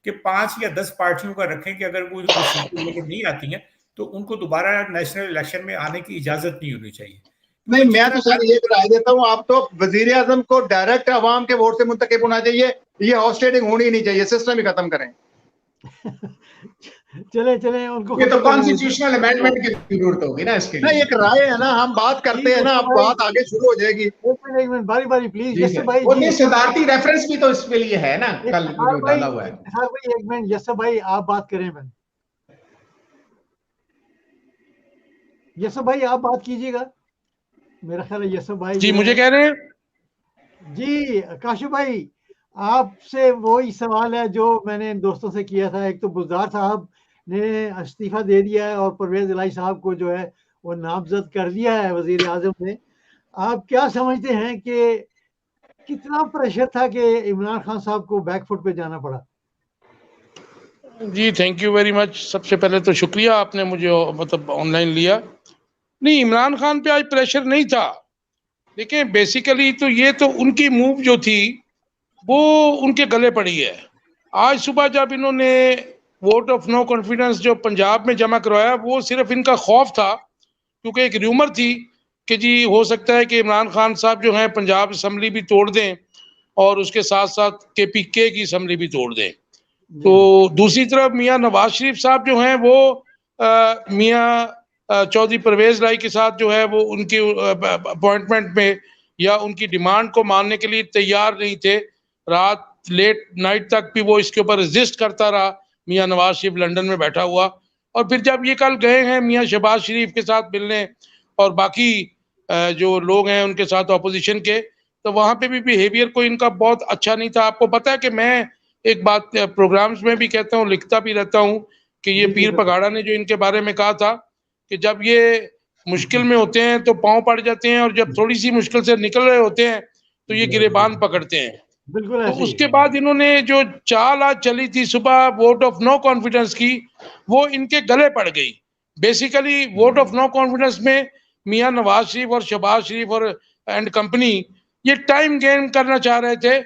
कि 5 या 10 पार्टियों का रखें कि अगर वो सीटें लेकर नहीं आती हैं तो उनको दोबारा नेशनल इलेक्शन में आने की इजाजत नहीं होनी चाहिए। नहीं, मैं तो सर ये राय देता हूँ, आप तो वजीर आजम को डायरेक्ट अवाम के वोट से मुंतखब होना चाहिए, ये हॉस्टेटिंग होनी ही नहीं चाहिए, सिस्टम ही खत्म करें। चले उनको, ये तो कॉन्स्टिट्यूशनल अमेंडमेंट की जरूरत होगी ना इसके लिए। नहीं, एक राय है ना, हम बात करते हैं ना, अब बात आगे शुरू हो जाएगी। एक मिनट बारी प्लीज। यस भाई, वो सदारती रेफरेंस भी तो इसके लिए है ना, कल जो डाला हुआ है। हाँ भाई, एक मिनट यस भाई, आप बात करें। मैं यस भाई, आप बात कीजिएगा। मेरा ख्याल है यस भाई जी मुझे कह रहे हैं। जी काशिफ भाई, आपसे वही सवाल है जो मैंने दोस्तों से किया था। एक तो बुज़दार साहब ने इस्तीफा दे दिया है और परवेज इलाही साहब को जो है वो नामजद कर दिया है वजीर आजम ने। आप क्या समझते हैं कि कितना प्रेशर था कि इमरान खान साहब को बैकफुट पे जाना पड़ा? जी थैंक यू वेरी मच। सबसे पहले तो शुक्रिया, आपने मुझे मतलब ऑनलाइन लिया। नहीं, इमरान खान पे आज प्रेशर नहीं था। देखिए बेसिकली तो ये तो उनकी मूव जो थी वो उनके गले पड़ी है। आज सुबह जब इन्होंने वोट ऑफ नो कॉन्फिडेंस जो पंजाब में जमा करवाया, वो सिर्फ इनका खौफ था, क्योंकि एक र्यूमर थी कि जी हो सकता है कि इमरान खान साहब जो हैं पंजाब असम्बली भी तोड़ दें और उसके साथ साथ KPK की असम्बली भी तोड़ दें। तो दूसरी तरफ मियाँ नवाज शरीफ साहब जो हैं वो मियाँ चौधरी परवेज इलाही के साथ जो है वो उनकी अपॉइंटमेंट में या उनकी डिमांड को मानने के लिए तैयार नहीं थे। रात लेट नाइट तक भी वो इसके ऊपर रेजिस्ट करता रहा, मियाँ नवाज शरीफ लंदन में बैठा हुआ। और फिर जब ये कल गए हैं मियाँ शहबाज शरीफ के साथ मिलने और बाकी जो लोग हैं उनके साथ अपोजिशन के, तो वहाँ पे भी बिहेवियर कोई इनका बहुत अच्छा नहीं था। आपको पता है कि मैं एक बात प्रोग्राम्स में भी कहता हूँ, लिखता भी रहता हूँ कि ये पीर पगाड़ा ने जो इनके बारे में कहा था कि जब ये मुश्किल में होते हैं तो पांव पड़ जाते हैं और जब थोड़ी सी मुश्किल से निकल रहे होते हैं तो ये गिरेबान पकड़ते हैं। तो उसके बाद इन्होंने जो चाल आज चली थी सुबह वोट ऑफ नो कॉन्फिडेंस की, वो इनके गले पड़ गई। Basically vote of no confidence में मियाँ नवाज शरीफ और शहबाज शरीफ और एंड कंपनी ये टाइम गेन करना चाह रहे थे।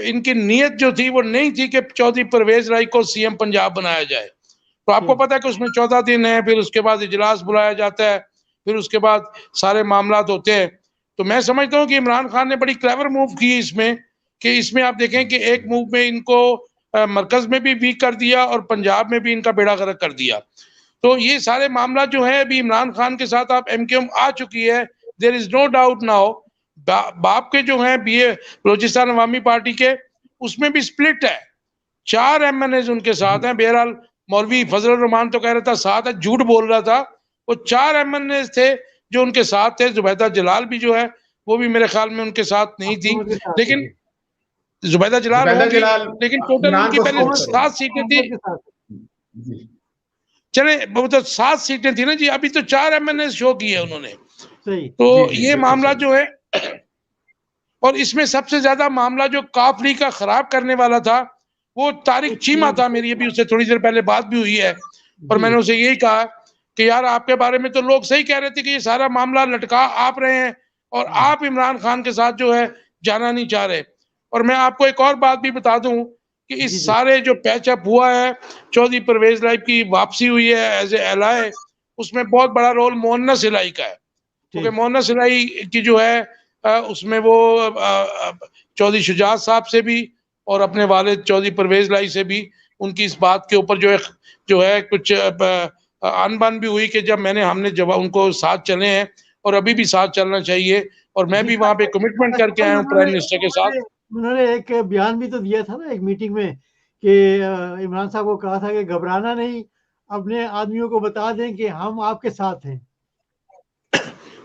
इनकी नीयत जो थी वो नहीं थी कि चौधरी परवेज इलाही को CM पंजाब बनाया जाए। तो आपको पता है कि उसमें 14 दिन है, फिर उसके बाद इजलास बुलाया जाता है, फिर उसके बाद सारे मामला होते हैं। तो मैं समझता हूँ कि इमरान खान ने बड़ी क्लेवर मूव की इसमें, कि इसमें आप देखें कि एक मूव में इनको मरकज में भी वीक कर दिया और पंजाब में भी इनका बेड़ा गर्क कर दिया। तो ये सारे मामला जो है अभी इमरान खान के साथ आप MQM आ चुकी है, there is no doubt now. बाप के जो है बलोचिस्तान अवामी पार्टी के, उसमें भी स्प्लिट है। 4 MNAs उनके साथ हैं। बहरहाल मौलवी फजल रहमान तो कह रहा था 7 है, झूठ बोल रहा था। वो 4 MNAs थे जो उनके साथ थे। जुबैदा जलाल भी जो है वो भी मेरे ख्याल में उनके साथ नहीं थी, लेकिन जुबैदा जलाल लेकिन टोटल उनकी पहले 7 सीटें थी। चले वो तो 7 सीटें थी ना जी, अभी तो 4 MNAs शो की है उन्होंने। तो ये मामला जो है, और इसमें सबसे ज्यादा मामला जो काफली का खराब करने वाला था वो तारिक चीमा था। मेरी अभी उससे थोड़ी देर पहले बात भी हुई है और मैंने उसे यही कहा कि यार आपके बारे में तो लोग सही कह रहे थे कि ये सारा मामला लटका आप रहे हैं और आप इमरान खान के साथ जो है जाना नहीं चाह रहे। और मैं आपको एक और बात भी बता दूं कि इस सारे जो पैचअप हुआ है, चौधरी परवेज इलाही की वापसी हुई है एज ए एलाय, उसमें बहुत बड़ा रोल मोहन्नस इलाही का है। क्योंकि मोहन्नस इलाही की जो है उसमें वो चौधरी शुजात साहब से भी और अपने वालिद चौधरी परवेज इलाही से भी उनकी इस बात के ऊपर जो है कुछ अनबन भी हुई कि जब हमने जब उनको साथ चले हैं और अभी भी साथ चलना चाहिए। और मैं भी वहां पे कमिटमेंट करके आया हूँ प्राइम मिनिस्टर के साथ। उन्होंने एक बयान भी तो दिया था ना एक मीटिंग में कि इमरान साहब को कहा था कि घबराना नहीं, अपने आदमियों को बता दें कि हम आपके साथ हैं।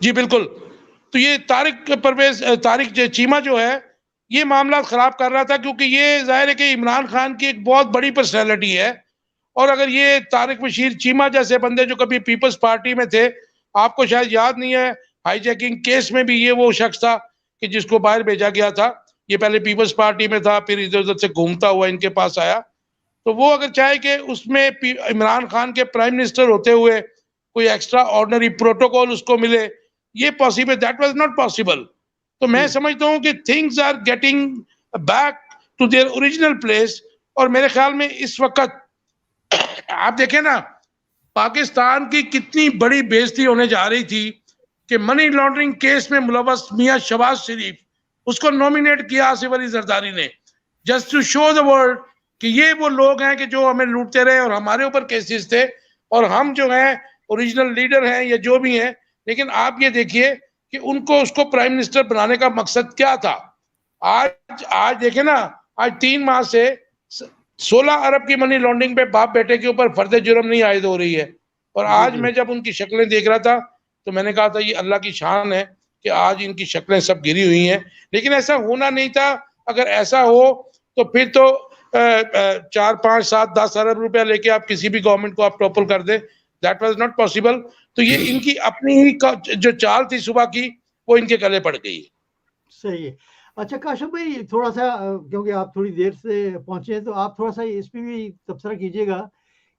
जी बिल्कुल। तो ये तारिक चीमा जो है ये मामला खराब कर रहा था, क्योंकि ये जाहिर है कि इमरान खान की एक बहुत बड़ी पर्सनैलिटी है। और अगर ये तारिक बशीर चीमा जैसे बंदे जो कभी पीपल्स पार्टी में थे, आपको शायद याद नहीं है, हाईजैकिंग केस में भी ये वो शख्स था कि जिसको बाहर भेजा गया था। ये पहले पीपल्स पार्टी में था, फिर इधर उधर से घूमता हुआ इनके पास आया। तो वो अगर चाहे कि उसमें इमरान खान के प्राइम मिनिस्टर होते हुए कोई एक्स्ट्रा ऑर्डिनरी प्रोटोकॉल उसको मिले, ये possible, that was not possible. तो मैं समझता हूं कि things are getting back to their original place. और मेरे ख्याल में इस वक्त आप देखें ना, पाकिस्तान की कितनी बड़ी बेइज्जती होने जा रही थी कि मनी लॉन्ड्रिंग केस में मुलव्वस मियां शहबाज शरीफ, उसको नॉमिनेट किया आसिफ अली जरदारी ने, just to show the world कि ये वो लोग हैं कि जो हमें लूटते रहे और हमारे ऊपर केसेस थे और हम जो हैं ओरिजिनल लीडर हैं या जो भी हैं। लेकिन आप ये देखिए कि उनको उसको प्राइम मिनिस्टर बनाने का मकसद क्या था। आज देखें ना, आज 3 माह से 16 अरब की मनी लॉन्ड्रिंग पे बाप बेटे के ऊपर फर्द जुर्म नहीं आयद हो रही है। और आज मैं जब उनकी शक्लें देख रहा था तो मैंने कहा था ये अल्लाह की शान है कि आज इनकी शक्लें सब गिरी हुई हैं। लेकिन ऐसा होना नहीं था। अगर ऐसा हो तो फिर तो 4, 5, 7, 10 अरब रुपया लेके आप किसी भी गवर्नमेंट को आप टॉपल कर दे, दैट वाज नॉट पॉसिबल। तो ये इनकी अपनी ही जो चाल थी सुबह की, वो इनके गले पड़ गई। सही है। अच्छा काशिफ भाई, थोड़ा सा क्योंकि आप थोड़ी देर से पहुंचे हैं तो आप थोड़ा सा इस पे भी तबसरा कीजिएगा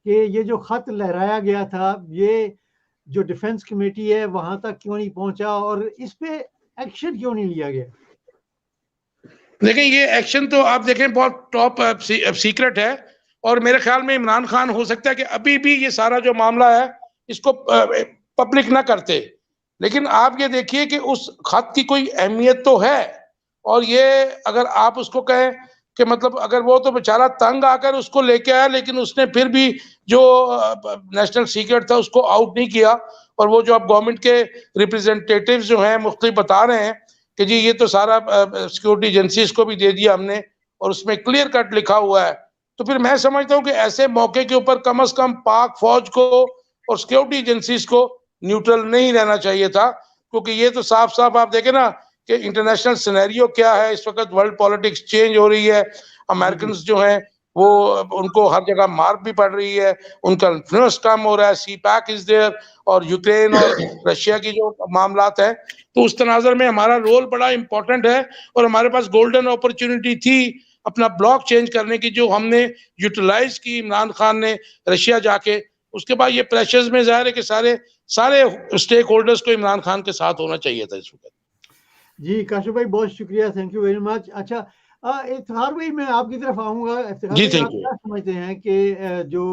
कि ये जो खत लहराया गया था, ये जो डिफेंस कमेटी है वहां तक क्यों नहीं पहुंचा और इस पे एक्शन क्यों नहीं लिया गया? देखें, ये एक्शन तो आप देखें बहुत टॉप सीक्रेट है और मेरे ख्याल में इमरान खान हो सकता है कि अभी भी ये सारा जो मामला है इसको पब्लिक ना करते। लेकिन आप ये देखिए कि उस खत की कोई अहमियत तो है। और ये अगर आप उसको कहें कि मतलब अगर वो तो बेचारा तंग आकर उसको लेके आया, लेकिन उसने फिर भी जो नेशनल सीक्रेट था उसको आउट नहीं किया। और वो जो अब गवर्नमेंट के रिप्रेजेंटेटिव्स जो हैं मुख्तलिफ बता रहे हैं कि जी ये तो सारा सिक्योरिटी एजेंसीज को भी दे दिया हमने और उसमें क्लियर कट लिखा हुआ है। तो फिर मैं समझता हूँ कि ऐसे मौके के ऊपर कम से कम पाक फौज को और सिक्योरिटी एजेंसीज को न्यूट्रल नहीं रहना चाहिए था। क्योंकि ये तो साफ साफ आप देखें ना कि इंटरनेशनल सिनेरियो क्या है इस वक्त, वर्ल्ड पॉलिटिक्स चेंज हो रही है, अमेरिकन जो हैं वो उनको हर जगह मार भी पड़ रही है, उनका इन्फ्लुएंस कम हो रहा है, सी पैक इज देयर, और यूक्रेन और रशिया की जो मामलात है, तो उस तनाजर में हमारा रोल बड़ा इंपॉर्टेंट है। और हमारे पास गोल्डन अपॉर्चुनिटी थी अपना ब्लॉक चेंज करने की, जो हमने यूटिलाइज की इमरान खान ने रशिया जाके। उसके बाद ये प्रेशर्स में जाहिर है कि सारे स्टेक होल्डर्स को इमरान खान के साथ होना चाहिए था इस वक्त। जी काशिफ भाई, बहुत शुक्रिया, थैंक यू वेरी मच। अच्छा इफ्तिखार भाई, मैं आपकी तरफ आऊंगा। जी, थैंक यू। क्या समझते हैं कि जो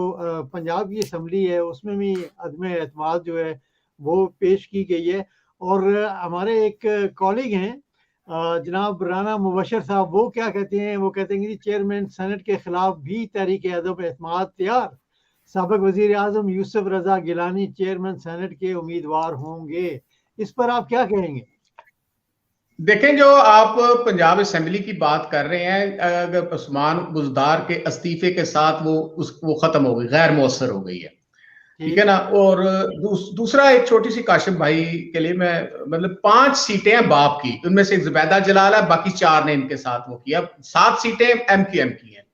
पंजाब की असम्बली है उसमें भी अदम एतमाद जो है वो पेश की गई है और हमारे एक कॉलीग हैं जनाब राना मुबशर साहब, वो क्या कहते हैं? वो कहते हैं कि चेयरमैन सेनेट के खिलाफ भी तहरीक अदम एतमाद तैयार, साबिक वजीर आजम यूसुफ रजा गिलानी चेयरमैन सेनेट के उम्मीदवार होंगे। इस पर आप क्या कहेंगे? देखें, जो आप पंजाब असेंबली की बात कर रहे हैं, अगर उस्मान बुज़दार के इस्तीफे के साथ वो खत्म हो गई, गैर मौसर हो गई है, ठीक है ना। और दूसरा एक छोटी सी काशिफ भाई के लिए मैं मतलब 5 सीटें हैं बाप की, उनमें से ज़ुबैदा जलाल है, बाकी 4 ने इनके साथ वो किया, 7 सीटें एमक्यूएम की हैं।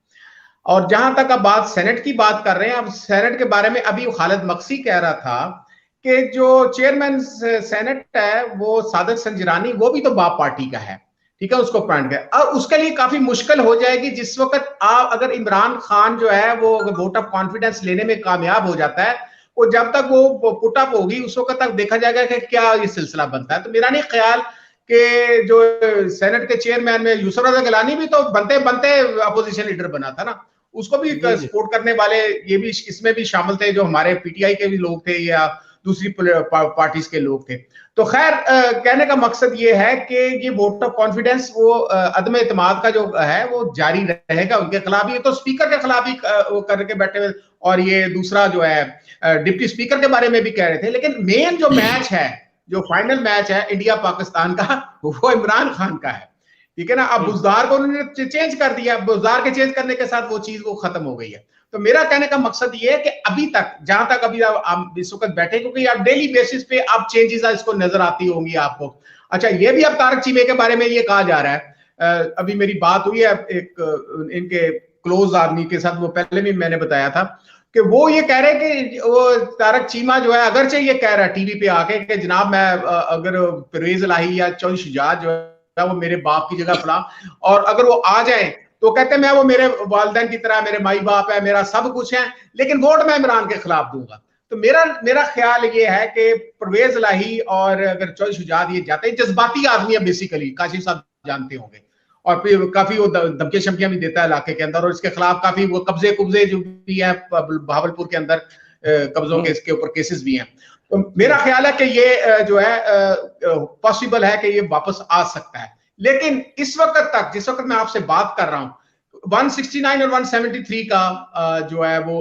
और जहां तक अब बात सेनेट की बात कर रहे हैं, अब सेनेट के बारे में अभी खालिद मक्सी कह रहा था कि जो चेयरमैन सेनेट है वो सादिक संजरानी, वो भी तो बाप पार्टी का है, ठीक है, उसको अपॉइंट कर। और उसके लिए काफी मुश्किल हो जाएगी जिस वक्त अगर इमरान खान जो है वो वोट ऑफ कॉन्फिडेंस लेने में कामयाब हो जाता है, वो जब तक वो पुट अप होगी उस वक्त तक देखा जाएगा कि क्या ये सिलसिला बनता है। तो मेरा नहीं ख्याल कि जो सेनेट के चेयरमैन में यूसुफ रजा गिलानी भी तो बनते बनते अपोजिशन लीडर बना था ना, उसको भी सपोर्ट करने वाले ये भी इसमें भी शामिल थे, जो हमारे पीटीआई के भी लोग थे या दूसरी पार्टीज के लोग थे। तो खैर कहने का मकसद ये है कि ये वोट ऑफ कॉन्फिडेंस वो अदम एतमाद का जो है वो जारी रहेगा उनके खिलाफ ही। तो स्पीकर के खिलाफ ही वो करके बैठे हुए, और ये दूसरा जो है डिप्टी स्पीकर के बारे में भी कह रहे थे। लेकिन मेन जो मैच है, जो फाइनल मैच है इंडिया पाकिस्तान का, वो इमरान खान का है, ठीक है ना। अब बुज़दार को उन्होंने चेंज कर दिया, बुज़दार के चेंज करने के साथ वो चीज वो खत्म हो गई है। तो मेरा कहने का मकसद ये है कि अभी तक जहां तक अभी आप इस वक्त बैठे, क्योंकि आप डेली बेसिस पे आप चेंजेस इसको नजर आती होंगी आपको। अच्छा, ये भी अब तारक चीमे के बारे में ये कहा जा रहा है, अभी मेरी बात हुई है एक इनके क्लोज आदमी के साथ, वो पहले भी मैंने बताया था कि वो ये कह रहे हैं कि वो तारक चीमा जो है अगरचे ये कह रहा है टीवी पे आके कि जनाब मैं अगर परवेज इलाही या चौधरी शुजात जो है वो मेरे बाप की जगह फला, और अगर वो आ जाए तो कहते हैं मैं वो मेरे वालिदैन की तरह, मेरे माई बाप है, मेरा सब कुछ है, लेकिन वोट मैं इमरान के खिलाफ दूंगा। तो मेरा ख्याल ये है कि परवेज इलाही और अगर चौधरी शुजात ये जाते हैं, जज्बाती आदमी है बेसिकली, काशिफ साहब जानते होंगे, और फिर काफी वो धमकियां शमकियां भी देता है इलाके के अंदर, और इसके खिलाफ काफी वो कब्जे जो भी है बहावलपुर के अंदर कब्जों के इसके ऊपर केसेस भी हैं। तो मेरा ख्याल है कि ये जो है पॉसिबल है कि ये वापस आ सकता है, लेकिन इस वक्त तक, जिस वक्त मैं आपसे बात कर रहा हूं, 169 और 173 का जो है वो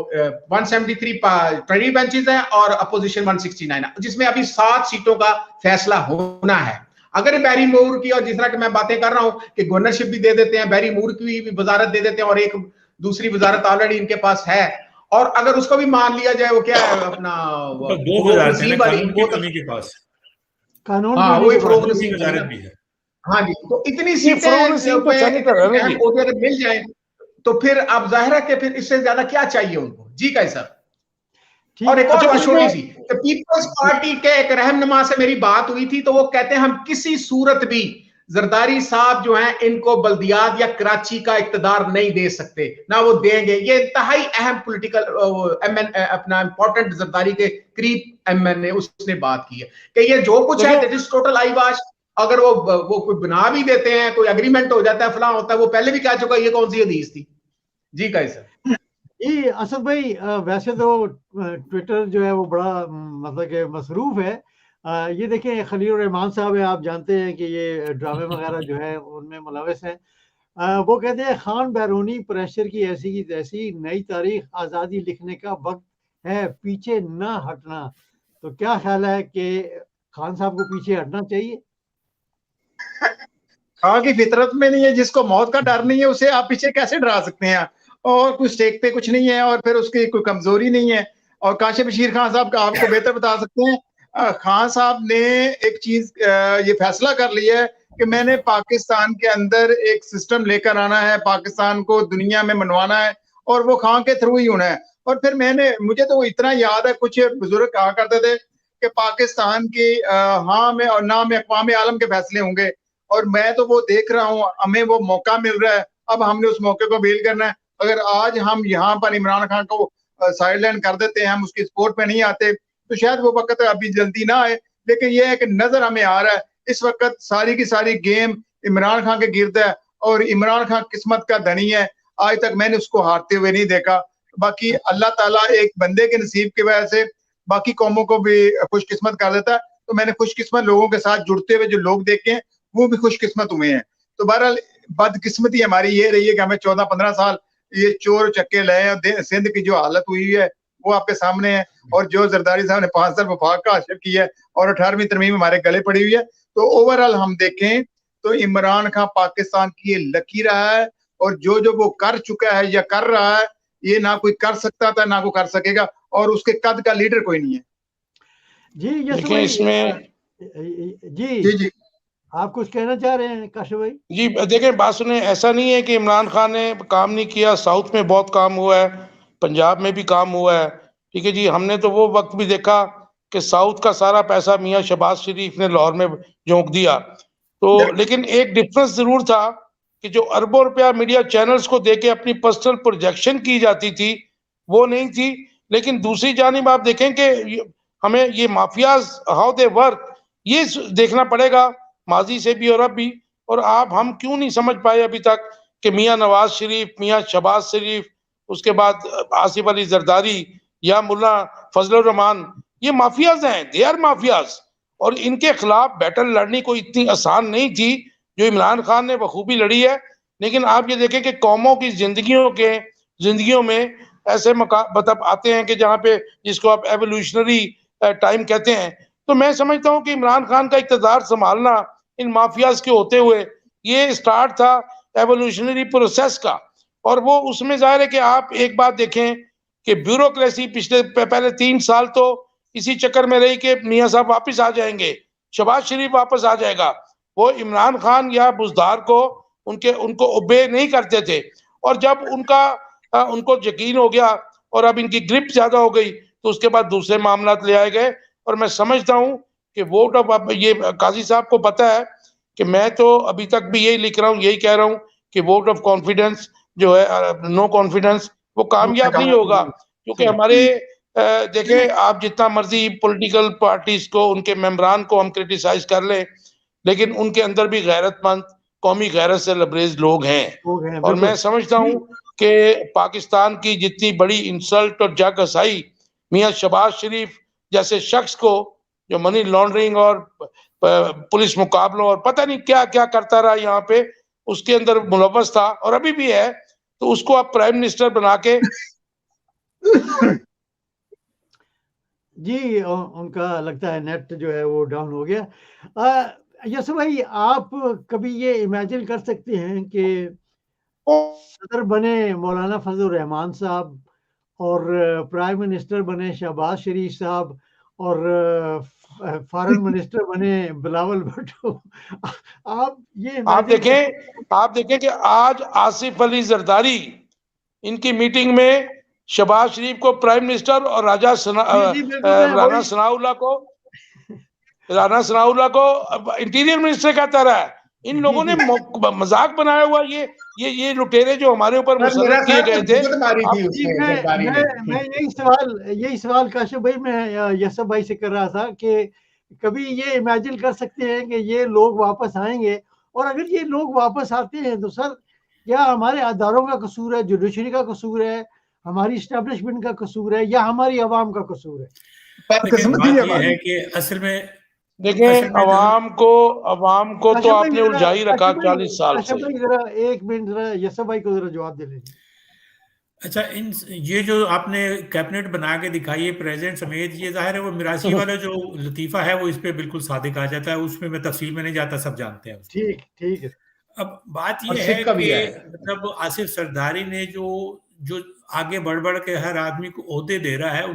173 ट्रेडी बेंचेस है और अपोजिशन 169 है, जिसमें अभी 7 सीटों का फैसला होना है। अगर बैरी मूर की, और जिस तरह की मैं बातें कर रहा हूं कि गवर्नरशिप भी दे देते हैं, बैरी मूर की भी वजारत दे देते हैं, और एक दूसरी वजारत ऑलरेडी इनके पास है, और अगर उसको भी मान लिया जाए, वो क्या है अपना के पास कानून, हाँ वो फरोग नसीब भी है। हाँ जी, तो इतनी सीटें अगर मिल जाए तो फिर आप जाहिर है कि फिर इससे ज्यादा क्या चाहिए उनको। जी का सर। और एक और बात छोटी सी, पीपल्स पार्टी के एक रहनुमा से मेरी बात हुई थी, तो वो कहते हैं हम किसी सूरत भी जरदारी साहब जो हैं इनको बल्दियात या कराची का इक्तदार नहीं दे सकते, ना वो देंगे। ये इंतहाई अहम पॉलिटिकल अपना इंपॉर्टेंट जरदारी के करीब एमएन ने उसने बात की है कि ये जो कुछ है दिस टोटल आईवाश। अगर वो कोई बना भी देते हैं, कोई एग्रीमेंट हो जाता है, फलां होता है, वो पहले भी कह चुका ये कौन सी हदीस थी। जी का सर। जी असद भाई, वैसे तो ट्विटर जो है वो बड़ा मतलब कि मसरूफ है। ये देखें, खलील रहमान साहब है, आप जानते हैं कि ये ड्रामे वगैरह जो है उनमें मुलविस हैं। वो कहते हैं खान बैरूनी प्रेशर की ऐसी की तैसी, नई तारीख आज़ादी लिखने का वक्त है, पीछे ना हटना। तो क्या ख्याल है कि खान साहब को पीछे हटना चाहिए? खान की फितरत में नहीं है, जिसको मौत का डर नहीं है उसे आप पीछे कैसे डरा सकते हैं? और कुछ स्टेक पे कुछ नहीं है, और फिर उसकी कोई कमजोरी नहीं है। और काशिफ बशीर खान साहब का आपको बेहतर बता सकते हैं। खान साहब ने एक चीज ये फैसला कर लिया है कि मैंने पाकिस्तान के अंदर एक सिस्टम लेकर आना है, पाकिस्तान को दुनिया में मनवाना है, और वो खान के थ्रू ही होना है। और फिर मुझे तो इतना याद है, कुछ बुजुर्ग कहा करते थे कि पाकिस्तान की हाँ में और ना में अक़वाम आलम के फैसले होंगे, और मैं तो वो देख रहा हूँ, हमें वो मौका मिल रहा है, अब हमने उस मौके को बेल करना है। अगर आज हम यहाँ पर इमरान खान को साइडलाइन कर देते हैं, हम उसकी सपोर्ट में नहीं आते, तो शायद वो वक्त अभी जल्दी ना आए। लेकिन ये है कि नजर हमें आ रहा है इस वक्त सारी की सारी गेम इमरान खान के गिर्द है, और इमरान खान किस्मत का धनी है। आज तक मैंने उसको हारते हुए नहीं देखा। बाकी अल्लाह ताला एक बंदे के नसीब की वजह से बाकी कौमों को भी खुशकिस्मत कर देता है। तो मैंने खुशकिस्मत लोगों के साथ जुड़ते हुए जो लोग देखे हैं वो भी खुशकिस्मत हुए हैं। तो बहरहाल बदकिस्मती हमारी ये रही है कि हमें 14-15 साल ये चोर चक्के लाए, और सिंध की जो हालत हुई है वो आपके सामने है। और जो जरदारी साहब ने 5 साल वफाक का हासिल किया है और 18वीं तरमीम हमारे गले पड़ी हुई है। तो ओवरऑल हम देखें तो इमरान खान पाकिस्तान की ये लकीर रहा है, और जो वो कर चुका है या कर रहा है, ये ना कोई कर सकता था ना कोई कर सकेगा, और उसके कद का लीडर कोई नहीं है। जी इसमें जी आप कुछ कहना चाह रहे हैं काशिफ भाई? जी देखें, बात सुने, ऐसा नहीं है कि इमरान खान ने काम नहीं किया। साउथ में बहुत काम हुआ है, पंजाब में भी काम हुआ है, ठीक है जी। हमने तो वो वक्त भी देखा कि साउथ का सारा पैसा मियां शहबाज शरीफ ने लाहौर में झोंक दिया। तो लेकिन एक डिफरेंस जरूर था कि जो अरबों रुपया मीडिया चैनल्स को देके अपनी पर्सनल प्रोजेक्शन की जाती थी वो नहीं थी। लेकिन दूसरी जानिब आप देखें कि हमें ये माफियाज हाउ दे वर्क ये देखना पड़ेगा, माजी से भी और अब भी। और हम क्यों नहीं समझ पाए अभी तक कि मियां नवाज शरीफ, मियां शहबाज शरीफ, उसके बाद आसिफ अली जरदारी या मुल्ला फजलुर रहमान, ये माफियाज हैं, दे आर माफियाज। और इनके खिलाफ बैटल लड़नी कोई इतनी आसान नहीं थी जो इमरान खान ने बखूबी लड़ी है। लेकिन आप ये देखें कि कौमों की जिंदगियों में ऐसे मतलब आते हैं कि जहाँ पे जिसको आप एवोल्यूशनरी टाइम कहते हैं। तो मैं समझता हूँ कि इमरान खान का इक़्तिदार संभालना इन माफियाज के होते हुए ये स्टार्ट था एवोल्यूशनरी प्रोसेस का। और वो उसमें जाहिर है कि आप एक बात देखें कि ब्यूरोक्रेसी पहले 3 साल तो इसी चक्कर में रही कि मियां साहब वापस आ जाएंगे, शहबाज शरीफ वापस आ जाएगा। वो इमरान खान या बुज़दार को उनको ओबे नहीं करते थे। और जब उनको यकीन हो गया और अब इनकी ग्रिप ज्यादा हो गई तो उसके बाद दूसरे मामला ले आए गए। और मैं समझता हूँ कि वोट ऑफ, ये काजी साहब को पता है कि मैं तो अभी तक भी यही लिख रहा हूँ, यही कह रहा हूँ कि वोट ऑफ कॉन्फिडेंस जो है, नो कॉन्फिडेंस, वो कामयाब नहीं होगा। क्योंकि हमारे देखिए आप जितना मर्जी पॉलिटिकल पार्टीज को, उनके मेंबरान को हम क्रिटिसाइज कर लें, लेकिन उनके अंदर भी गैरतमंद, कौमी गैरत से लबरेज लोग हैं। और मैं समझता हूं कि पाकिस्तान की जितनी बड़ी इंसल्ट और जागसाई मियां शहबाज शरीफ जैसे शख्स को, जो मनी लॉन्ड्रिंग और पुलिस मुकाबलों और पता नहीं क्या क्या करता रहा यहाँ पे, उसके अंदर मुलव्वस था और अभी भी है, तो उसको आप प्राइम मिनिस्टर बना के जी उनका लगता है नेट जो है वो डाउन हो गया। यस भाई, आप कभी ये इमेजिन कर सकते हैं कि सदर बने मौलाना फजल रहमान साहब और प्राइम मिनिस्टर बने शहबाज शरीफ साहब और फॉरेन मिनिस्टर बने बिलावल भुट्टो। आप देखें कि आज आसिफ अली जरदारी इनकी मीटिंग में शहबाज शरीफ को प्राइम मिनिस्टर और राना सनाउल्लाह को इंटीरियर मिनिस्टर कहता रहा है। इन लोगों ने मजाक बनाया हुआ ये लुटेरे जो हमारे ऊपर मुसल्लत किए गए थे। मैं यही सवाल काशिफ भाई मैं यसफ भाई से कर रहा था कि कभी ये इमेजिन कर सकते हैं कि ये लोग वापस आएंगे, और अगर ये लोग वापस आते हैं तो सर क्या हमारे अदारों का कसूर है, जुडिशरी का कसूर है, हमारी इस्टेब्लिशमेंट का कसूर है, या हमारी आवाम का कसूर है? बात ये है कि असल में देखें अवाम को तो आपने उलझाई रखा 40 साल से। जरा एक मिनट जरा यसफ भाई को जरा जवाब दे लीजिए। अच्छा, ये जो आपने कैबिनेट बना के दिखाई है प्रेसिडेंट समेत, ये जाहिर है वो मिरासी वाला जो लतीफा है वो इस पे बिल्कुल सादिक आ जाता है, उसमें मैं तफसील में नहीं जाता, सब जानते हैं। ठीक है। अब बात ये है कि मतलब आसिफ सरदारी ने जो आगे बढ़ के हर आदमी को ओहदे दे रहा है,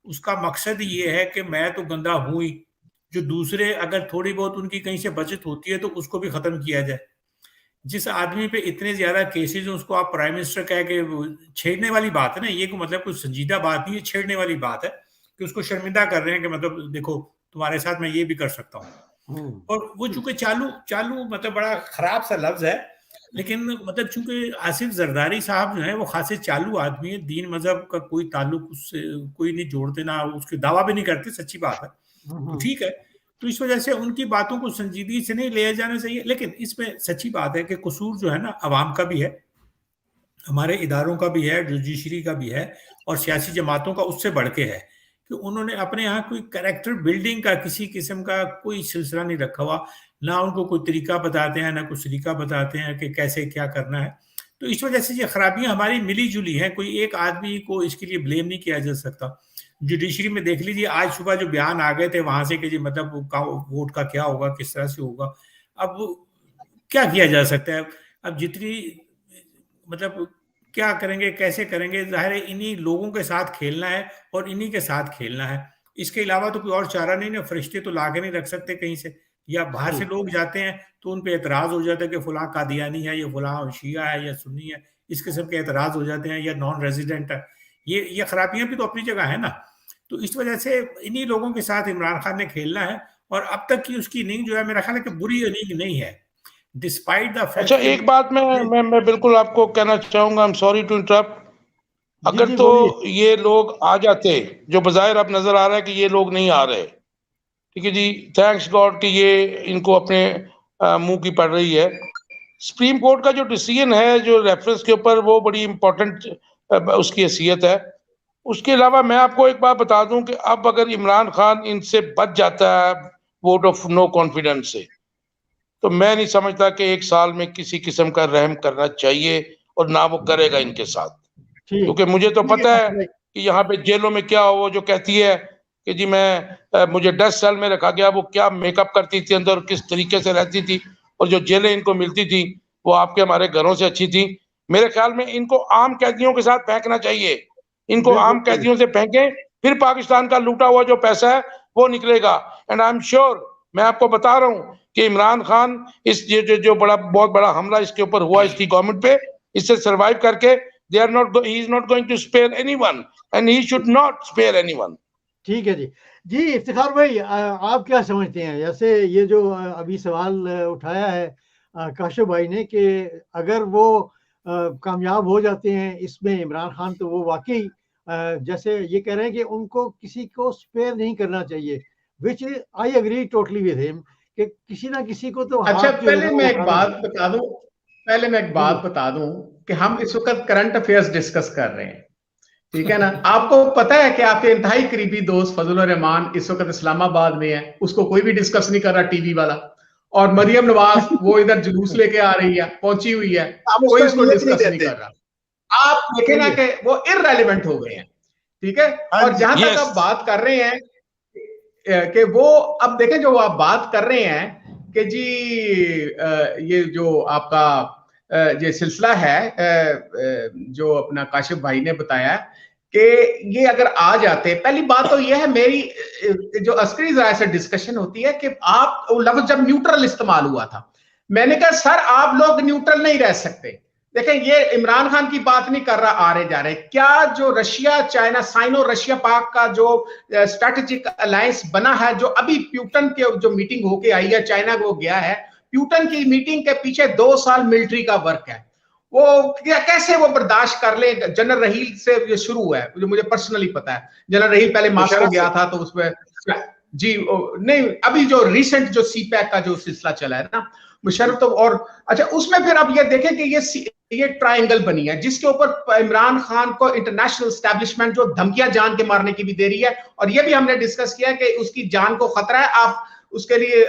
उसका मकसद ये है कि मैं तो गंदा हूं ही, जो दूसरे अगर थोड़ी बहुत उनकी कहीं से बचत होती है तो उसको भी खत्म किया जाए। जिस आदमी पे इतने ज्यादा केसेस हैं उसको आप प्राइम मिनिस्टर कह के छेड़ने वाली बात है ना, ये मतलब कुछ संजीदा बात नहीं है, छेड़ने वाली बात है कि उसको शर्मिंदा कर रहे हैं कि मतलब देखो तुम्हारे साथ मैं ये भी कर सकता हूँ। और वो चूंकि चालू मतलब बड़ा खराब सा लफ्ज है, लेकिन मतलब चूंकि आसिफ जरदारी साहब जो है वो खासे चालू आदमी है, दीन मजहब का कोई ताल्लुक उससे कोई नहीं जोड़ते, ना उसके दावा भी नहीं करते, सच्ची बात है, तो ठीक है। तो इस वजह से उनकी बातों को संजीदगी से नहीं लिया जाना चाहिए। लेकिन इसमें सच्ची बात है कि कसूर जो है ना अवाम का भी है, हमारे इदारों का भी है, जुडिशरी का भी है, और सियासी जमातों का उससे बढ़ के है कि उन्होंने अपने यहाँ कोई कैरेक्टर बिल्डिंग का किसी किस्म का कोई सिलसिला नहीं रखा हुआ, ना उनको कोई तरीका बताते हैं, ना कुछ तरीका बताते हैं कि कैसे क्या करना है। तो इस वजह से ये खराबियां हमारी मिली जुली हैं, कोई एक आदमी को इसके लिए ब्लेम नहीं किया जा सकता। जुडिशरी में देख लीजिए, आज सुबह जो बयान आ गए थे वहां से कि जी मतलब वोट का क्या होगा, किस तरह से होगा, अब क्या किया जा सकता है, अब जितनी मतलब क्या करेंगे, कैसे करेंगे, जाहिर है इन्हीं लोगों के साथ खेलना है और इन्हीं के साथ खेलना है, इसके अलावा तो कोई और चारा नहीं ना। फरिश्ते तो ला के नहीं रख सकते कहीं से, या बाहर से लोग जाते हैं तो उन पे एतराज हो जाता है कि फलां कादियानी है, ये फलां शिया है या सुन्नी है, इस किस्म के एतराज हो जाते हैं, या नॉन रेजिडेंट है। ये खराबियां भी तो अपनी जगह है ना। तो इस वजह से इन्हीं लोगों के साथ इमरान खान ने खेलना है, और अब तक की उसकी इनिंग जो है मेरा ख्याल है कि बुरी इनिंग नहीं है, डिस्पाइट द फैक्ट। अच्छा, एक बात मैं बिल्कुल आपको कहना चाहूंगा, I am sorry to interrupt. अगर तो ये लोग आ जाते, जो बजाय अब नजर आ रहा है कि ये लोग नहीं आ रहे, ठीक है जी, थैंक्स गॉड कि ये इनको अपने मुंह की पड़ रही है। सुप्रीम कोर्ट का जो डिसीजन है जो रेफरेंस के ऊपर, वो बड़ी इंपॉर्टेंट उसकी हैसियत है। उसके अलावा मैं आपको एक बात बता दूं कि अब अगर इमरान खान इनसे बच जाता है वोट ऑफ नो कॉन्फिडेंस से, तो मैं नहीं समझता कि एक साल में किसी किस्म का रहम करना चाहिए, और ना वो करेगा इनके साथ, क्योंकि मुझे तो पता है कि यहाँ पे जेलों में क्या हो, जो कहती है कि जी मुझे 10 साल में रखा गया, वो क्या मेकअप करती थी अंदर, किस तरीके से रहती थी, और जो जेलें इनको मिलती थी वो आपके हमारे घरों से अच्छी थी। मेरे ख्याल में इनको आम कैदियों के साथ फेंकना चाहिए, इनको आम कैदियों से फेंकें, फिर पाकिस्तान का लूटा हुआ जो पैसा है वो निकलेगा। एंड आई एम श्योर, मैं आपको बता रहा हूँ कि इमरान खान इस जो बहुत बड़ा हमला इसके ऊपर हुआ इसकी गवर्नमेंट पे, इससे सरवाइव करके he is not going to spare anyone, and he should not spare anyone. ठीक है जी इफ्तिखार भाई, आप क्या समझते हैं? जैसे ये जो अभी सवाल उठाया है काशिफ भाई ने कि अगर वो कामयाब हो जाते हैं इसमें इमरान खान, तो वो वाकई जैसे ये कह रहे हैं कि उनको किसी को स्पेयर नहीं करना चाहिए, which I agree totally with him कि किसी ना किसी को तो अच्छा, हाथ जो है पहले ना मैं वो एक उठाना बात चाहिए। बता दूं पहले मैं एक बात बता दूं कि हम इस वक्त करंट अफेयर्स डिस्कस कर रहे हैं, ठीक है ना। आपको पता है कि आपके इंतहाई करीबी दोस्त फजलुर रहमान इस वक्त इस्लामाबाद में है, उसको कोई भी डिस्कस नहीं कर रहा टीवी वाला, और मरियम नवाज वो इधर जुलूस लेके आ रही है, पहुंची हुई है, हम कोई उसका उसको नियत नहीं डिस्कस नहीं देते। कर रहा। आप देखें ना कि वो इररेलेवेंट हो गए हैं, ठीक है। हाँ और जी, जहां तक यस आप बात कर रहे हैं कि वो, अब देखें जो आप बात कर रहे हैं कि जी ये जो आपका ये सिलसिला है जो अपना काशिफ भाई ने बताया कि ये अगर आ जाते, पहली बात तो ये है मेरी जो अस्करी ज़राए से डिस्कशन होती है कि आप लफ्ज जब न्यूट्रल इस्तेमाल हुआ था, मैंने कहा सर आप लोग न्यूट्रल नहीं रह सकते। देखें ये इमरान खान की बात नहीं कर रहा आ रहे जा रहे, क्या जो रशिया चाइना साइनो रशिया पाक का जो स्ट्रेटेजिक अलायंस बना है, जो अभी प्यूटन के जो मीटिंग होके आई है, चाइना को गया है, प्यूटन की मीटिंग के पीछे 2 साल मिलिट्री का वर्क है। वो कैसे वो बर्दाश्त कर ले। जनरल रहील से ये शुरू हुआ है, जो मुझे पर्सनली पता है। जनरल रहील पहले मास्को गया था तो उसमें जी नहीं, अभी जो रिसेंट जो सीपैक का जो सिलसिला चला है ना मुशर्रफ, तो और अच्छा उसमें फिर आप ये देखें कि ये ट्रायंगल बनी है जिसके ऊपर इमरान खान को इंटरनेशनल एस्टैब्लिशमेंट जो धमकियां जान के मारने की भी दे रही है, और ये भी हमने डिस्कस किया कि उसकी जान को खतरा है। आप उसके लिए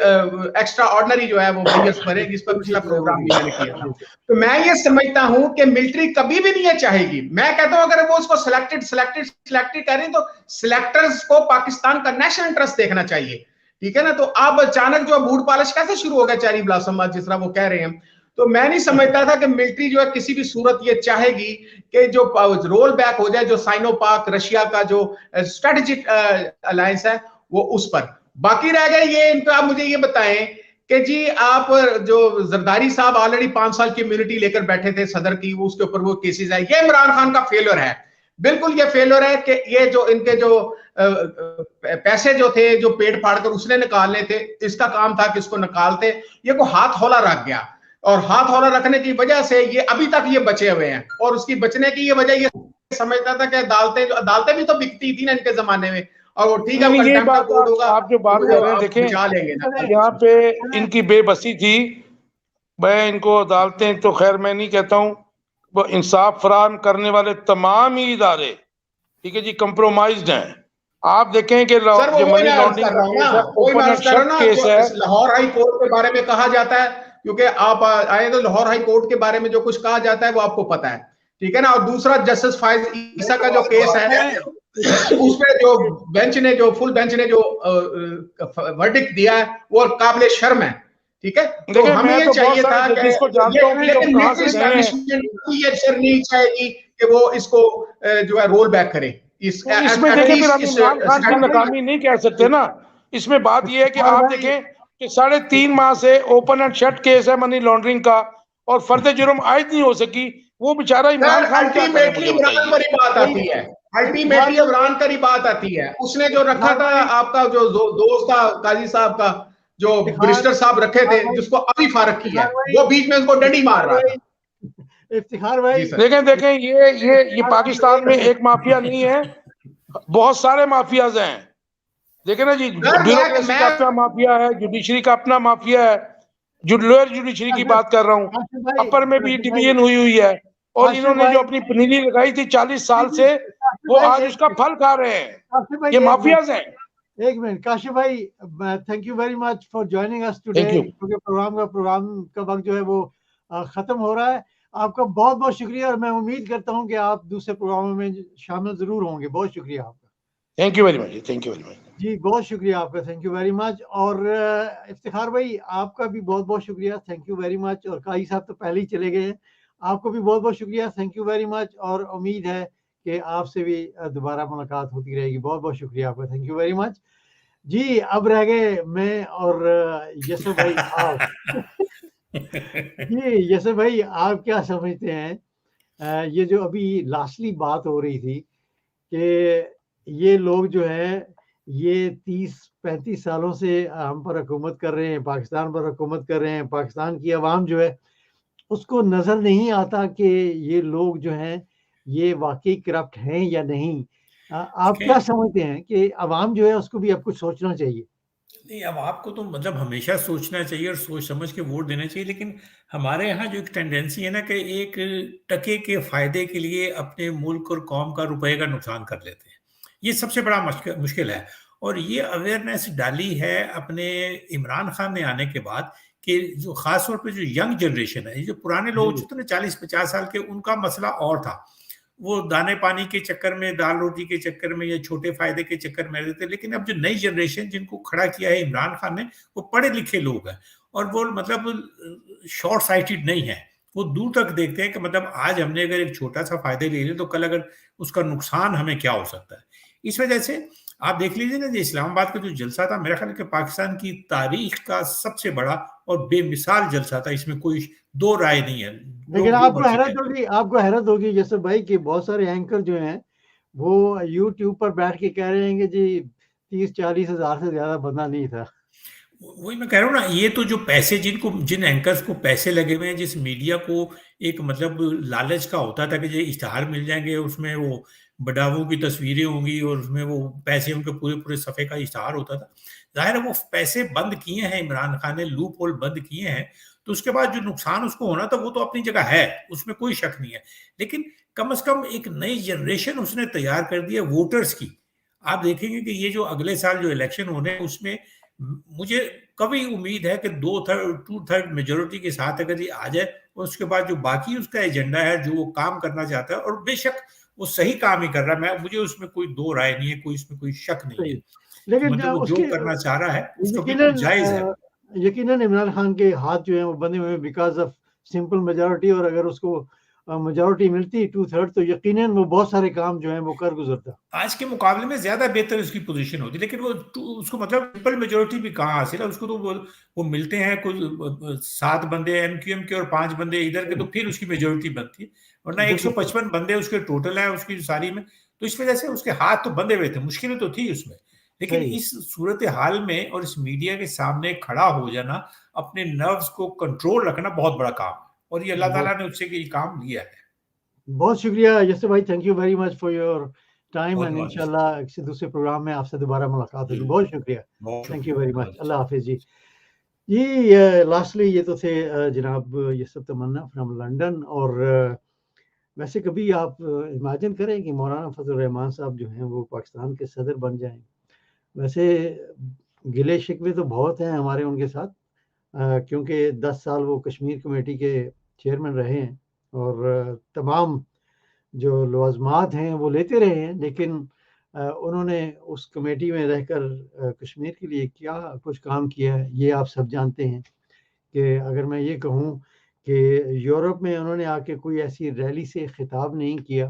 एक्स्ट्रा ऑर्डिनरी जो है वो मेजर्स भरे, जिस पर पिछला प्रोग्राम भी मैंने किया था। तो मैं ये समझता हूं कि मिलिट्री कभी भी नहीं चाहेगी। मैं कहता हूं अगर वो उसको सिलेक्टेड कर रही तो सिलेक्टर्स को पाकिस्तान का नेशनल इंटरेस्ट देखना चाहिए, ठीक है ना। तो अब अचानक जो बूट पॉलिश कैसे शुरू हो गया चेरी ब्लॉसम, जिस तरह वो कह रहे हैं, तो मैं नहीं समझता था कि मिलिट्री जो है किसी भी सूरत ये चाहेगी कि जो रोल बैक हो जाए जो साइनो पाक रशिया का जो स्ट्रेटेजिक अलायंस है वो उस पर। बाकी रह गए ये, इनका आप मुझे ये बताएं कि जी आप जो जरदारी साहब ऑलरेडी 5 साल की इम्यूनिटी लेकर बैठे थे सदर की, वो उसके ऊपर वो केसेस है, ये इमरान खान का फेलियर है, बिल्कुल ये फेलियर है कि ये जो इनके जो पैसे जो थे जो पेट फाड़ कर उसने निकालने थे, इसका काम था कि इसको निकालते, ये को हाथ हौला रख गया, और हाथ हौला रखने की वजह से ये अभी तक ये बचे हुए हैं। और उसकी बचने की ये वजह ये समझता था कि अदालतें भी तो बिकती थी ना इनके जमाने में, और वो ठीक है ये कंटेम्प्ट बात कोर्ट होगा, आप जो बात कर रहे हैं, देखें बचा लेंगे ना। यहाँ पे इनकी बेबसी थी। मैं इनको अदालतें तो खैर मैं नहीं कहता हूँ, वो इंसाफ फराहम करने वाले तमाम ही इदारे, ठीक है जी, कंप्रोमाइज्ड हैं। आप देखें कि जो मनी लॉन्ड्रिंग का केस है, ओपन एंड शट केस है। लाहौर हाई कोर्ट के बारे में कहा जाता है, क्योंकि आप आए तो लाहौर हाई कोर्ट के बारे में जो कुछ कहा जाता है वो आपको पता है, ठीक है ना। और दूसरा जस्टिस फायज ईसा का जो केस है, उसमें जो बेंच ने जो फुल बेंच ने जो वर्डिक्ट दिया है वो काबिल शर्म है, ठीक है। तो हमें ये चाहिए था कि जिसको जानता हूं कि जो कहां से गए हैं, ये शर्म नहीं चाहेगी कि वो इसको जो है रोल बैक करे। इसमें देखिए फिर हम इमरान खान की नाकामी नहीं कह सकते ना। इसमें बात यह है कि आप देखें कि 3.5 माह से ओपन एंड शट केस है मनी लॉन्ड्रिंग का, और फर्द जुर्म आयद नहीं हो सकी। वो बेचारा इमरान खान अल्टीमेटली इमरान पर ही बात आती है, अल्टीमेटली इमरान पर ही बात आती है। उसने जो रखा था आपका जो दोस्त था काजी साहब का, जो बैरिस्टर साहब रखे थे, जिसको अभी फारक किया, वो बीच में उसको डंडी मार रहा था। इफ्तिखार भाई देखें ये पाकिस्तान में एक माफिया नहीं है, बहुत सारे माफियाज हैं। देखें ना जी, ब्यूरोक्रेसी का अपना माफिया है, जुडिशरी का अपना माफिया है, जो लोअर जुडिशरी की बात कर रहा हूँ, अपर में भी डिवीजन हुई है, और इन्होंने जो अपनी पनीरी लगाई थी 40 साल से, वो आज उसका फल खा रहे हैं। ये माफियाज हैं। एक मिनट काशिफ भाई, thank you very much for joining us today, क्योंकि प्रोग्राम का वक्त जो है वो खत्म हो रहा है। आपका बहुत बहुत शुक्रिया, और मैं उम्मीद करता हूं कि आप दूसरे प्रोग्रामों में शामिल जरूर होंगे। बहुत शुक्रिया आपका। Thank you very much, thank you very much जी, बहुत शुक्रिया आपका, थैंक यू वेरी मच। और इफ्तिखार भाई आपका भी बहुत बहुत शुक्रिया, थैंक यू वेरी मच। और काजी साहब तो पहले ही चले गए हैं, आपको भी बहुत बहुत शुक्रिया, थैंक यू वेरी मच। और उम्मीद है कि आपसे भी दोबारा मुलाकात होती रहेगी। बहुत बहुत शुक्रिया आपका, थैंक यू वेरी मच। जी, अब रह गए मैं और यसर भाई। आप जी यसर भाई, आप क्या समझते हैं ये जो अभी लास्टली बात हो रही थी कि ये लोग जो है ये 30-35 सालों से हम पर हुकूमत कर रहे हैं, पाकिस्तान पर हुकूमत कर रहे हैं, पाकिस्तान की आवाम जो है उसको नज़र नहीं आता कि ये लोग जो हैं ये वाकई करप्ट हैं या नहीं। आप क्या समझते हैं कि आवाम जो है उसको भी अब कुछ सोचना चाहिए? नहीं, अब आपको तो मतलब हमेशा सोचना चाहिए और सोच समझ के वोट देना चाहिए, लेकिन हमारे यहाँ जो एक टेंडेंसी है ना कि एक टके के फायदे के लिए अपने मुल्क और कौम का रुपए का नुकसान कर लेते हैं। ये सबसे बड़ा मुश्किल है। और ये अवेयरनेस डाली है अपने इमरान खान ने आने के बाद कि जो खास तौर पे जो यंग जनरेशन है, ये जो पुराने लोग जो थे ना 40-50 साल के, उनका मसला और था। वो दाने पानी के चक्कर में, दाल रोटी के चक्कर में या छोटे फायदे के चक्कर में रहते थे। लेकिन अब जो नई जनरेशन जिनको खड़ा किया है इमरान खान ने, वो पढ़े लिखे लोग हैं और वो मतलब शॉर्ट साइटेड नहीं है। वो दूर तक देखते हैं कि मतलब आज हमने अगर एक छोटा सा फायदे ले लिया तो कल अगर उसका नुकसान हमें क्या हो सकता है। इस वजह से आप देख लीजिए ना, जो इस्लामाबाद का जो जलसा था, मेरा ख्याल है कि पाकिस्तान की तारीख का सबसे बड़ा और बेमिसाल जलसा था। इसमें कोई दो राय नहीं है। लेकिन आपको हैरत होगी यूसुफ भाई कि बहुत सारे एंकर जो हैं वो यूट्यूब पर बैठ के कह रहे हैं कि जी 30-40 हज़ार से ज्यादा बंदा नहीं था। वही मैं कह रहा हूँ ना, ये तो जो पैसे जिन एंकर्स को पैसे लगे हुए हैं, जिस मीडिया को एक मतलब लालच का होता था कि ये इश्तहार मिल जाएंगे, उसमें वो बडावों की तस्वीरें होंगी और उसमें वो पैसे, उनके पूरे पूरे सफ़े का इश्तहार होता था। ज़ाहिर है वो पैसे बंद किए हैं इमरान खान ने, लूप होल बंद किए हैं, तो उसके बाद जो नुकसान उसको होना था वो तो अपनी जगह है, उसमें कोई शक नहीं है। लेकिन कम से कम एक नई जनरेशन उसने तैयार कर दी है वोटर्स की। आप देखेंगे कि ये जो अगले साल जो इलेक्शन होने हैं उसमें मुझे कभी उम्मीद है कि 2/3 मेजोरिटी के साथ अगर ये आ जाए और उसके बाद जो बाकी उसका एजेंडा है, जो वो काम करना चाहता है, और बेशक वो सही काम ही कर रहा है, मैं मुझे उसमें कोई दो राय नहीं है, कोई इसमें कोई शक नहीं है। लेकिन मतलब वो जो उसके करना चाह रहा है उसका बिल्कुल यकीनन जायज है। यकीनन इमरान खान के हाथ जो हैं वो बंधे हुए हैं बिकॉज ऑफ सिंपल मेजॉरिटी, और अगर उसको मेजॉरिटी मिलती 2/3 तो यकीनन वो बहुत सारे काम जो हैं वो कर गुजरता। आज के मुकाबले में ज्यादा बेहतर उसकी पोजीशन होती, लेकिन वो उसको मतलब ट्रिपल मेजोरिटी भी कहाँ हासिल है उसको, तो वो मिलते हैं कुछ 7 बंदे एमक्यूएम के और 5 बंदे इधर के, तो फिर उसकी मेजोरिटी बनती है। वरना 155 बंदे उसके टोटल है उसकी सारी में, तो इस वजह से उसके हाथ तो बंधे हुए थे, मुश्किलें तो थी उसमें। लेकिन इस सूरत हाल में और इस मीडिया के सामने खड़ा हो जाना, अपने नर्व्स को कंट्रोल रखना बहुत बड़ा काम है, और ये अल्लाह ताला ने उससे ये काम लिया है। बहुत शुक्रिया यूसुफ भाई, thank you very much for your time, and इंशाल्लाह किसी दूसरे प्रोग्राम में आपसे दोबारा मुलाकात होगी। बहुत शुक्रिया, थैंक यू वेरी मच, अल्लाह हाफिज जी। ये लास्टली ये तो थे जनाब यूसुफ तमन्ना फ्रॉम लंदन। और वैसे कभी आप इमेजिन करें कि मौलाना फजल रहमान साहब जो हैं वो पाकिस्तान के सदर बन जाएं। वैसे गिले शिकवे तो बहुत हैं हमारे उनके साथ, क्योंकि 10 साल वो कश्मीर कमेटी के चेयरमैन रहे हैं और तमाम जो लवाजमात हैं वो लेते रहे हैं, लेकिन उन्होंने उस कमेटी में रहकर कश्मीर के लिए क्या कुछ काम किया है ये आप सब जानते हैं। कि अगर मैं ये कहूँ कि यूरोप में उन्होंने आके कोई ऐसी रैली से खिताब नहीं किया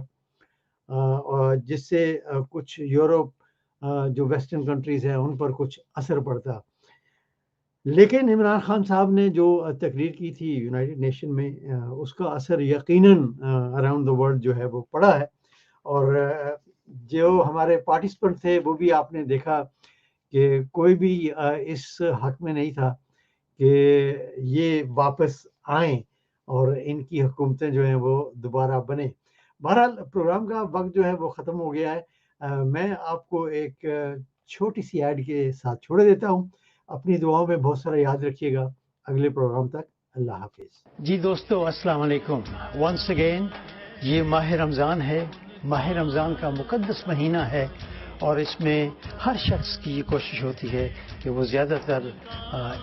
और जिससे कुछ यूरोप जो वेस्टर्न कंट्रीज़ हैं उन पर कुछ असर पड़ता। लेकिन इमरान खान साहब ने जो तकरीर की थी यूनाइटेड नेशन में, उसका असर यकीनन अराउंड द वर्ल्ड जो है वो पड़ा है। और जो हमारे पार्टिसिपेंट थे वो भी आपने देखा कि कोई भी इस हक में नहीं था कि ये वापस आएँ और इनकी हुकूमतें जो हैं वो दोबारा बने। बहरहाल प्रोग्राम का वक्त जो है वो ख़त्म हो गया है। मैं आपको एक छोटी सी ऐड के साथ छोड़ देता हूँ। अपनी दुआओं में बहुत सारा याद रखिएगा। अगले प्रोग्राम तक अल्लाह हाफिज़। जी दोस्तों, अस्सलाम वालेकुम। वंस अगेन ये माह रमज़ान है। माह रमज़ान का मुक़द्दस महीना है और इसमें हर शख्स की ये कोशिश होती है कि वो ज़्यादातर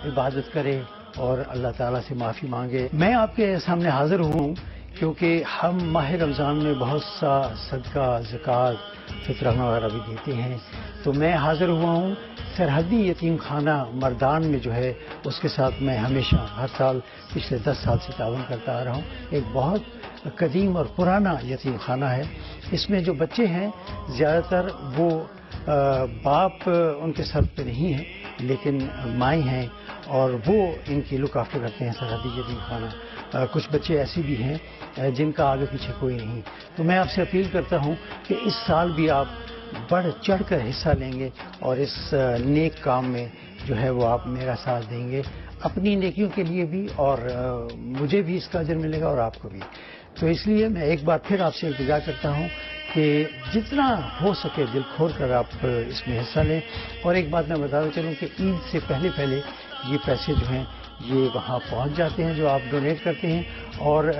इबादत करे और अल्लाह ताला से माफ़ी मांगे। मैं आपके सामने हाज़िर हूँ क्योंकि हम माह रमज़ान में बहुत सा सदका, ज़कात, फितरा वगैरह भी देते हैं। तो मैं हाज़िर हुआ हूँ सरहदी यतीम खाना मर्दान में जो है उसके साथ मैं हमेशा हर साल पिछले 10 साल से तावन करता आ रहा हूँ। एक बहुत कदीम और पुराना यतीम खाना है। इसमें जो बच्चे हैं ज़्यादातर वो बाप उनके सर पे नहीं है, लेकिन माएँ हैं और वो इनकी लुक आफ्टर करते हैं सरहदी यतीम खाना। कुछ बच्चे ऐसे भी हैं जिनका आगे पीछे कोई नहीं। तो मैं आपसे अपील करता हूँ कि इस साल भी आप बढ़ चढ़ कर हिस्सा लेंगे और इस नेक काम में जो है वो आप मेरा साथ देंगे, अपनी नेकियों के लिए भी और मुझे भी इसका अजर मिलेगा और आपको भी। तो इसलिए मैं एक बार फिर आपसे इल्तिजा करता हूँ कि जितना हो सके दिल खोल कर आप इसमें हिस्सा लें। और एक बात मैं बताता चलूँ कि ईद से पहले पहले ये पैसे जो हैं ये वहाँ पहुँच जाते हैं जो आप डोनेट करते हैं, और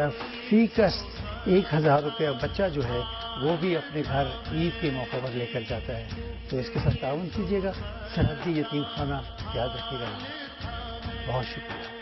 फी कस्त 1000 रुपया बच्चा जो है वो भी अपने घर ईद के मौके पर लेकर जाता है। तो इसके साथ ताउन कीजिएगा। सरहदी यतीम खाना याद रखिएगा। बहुत शुक्रिया।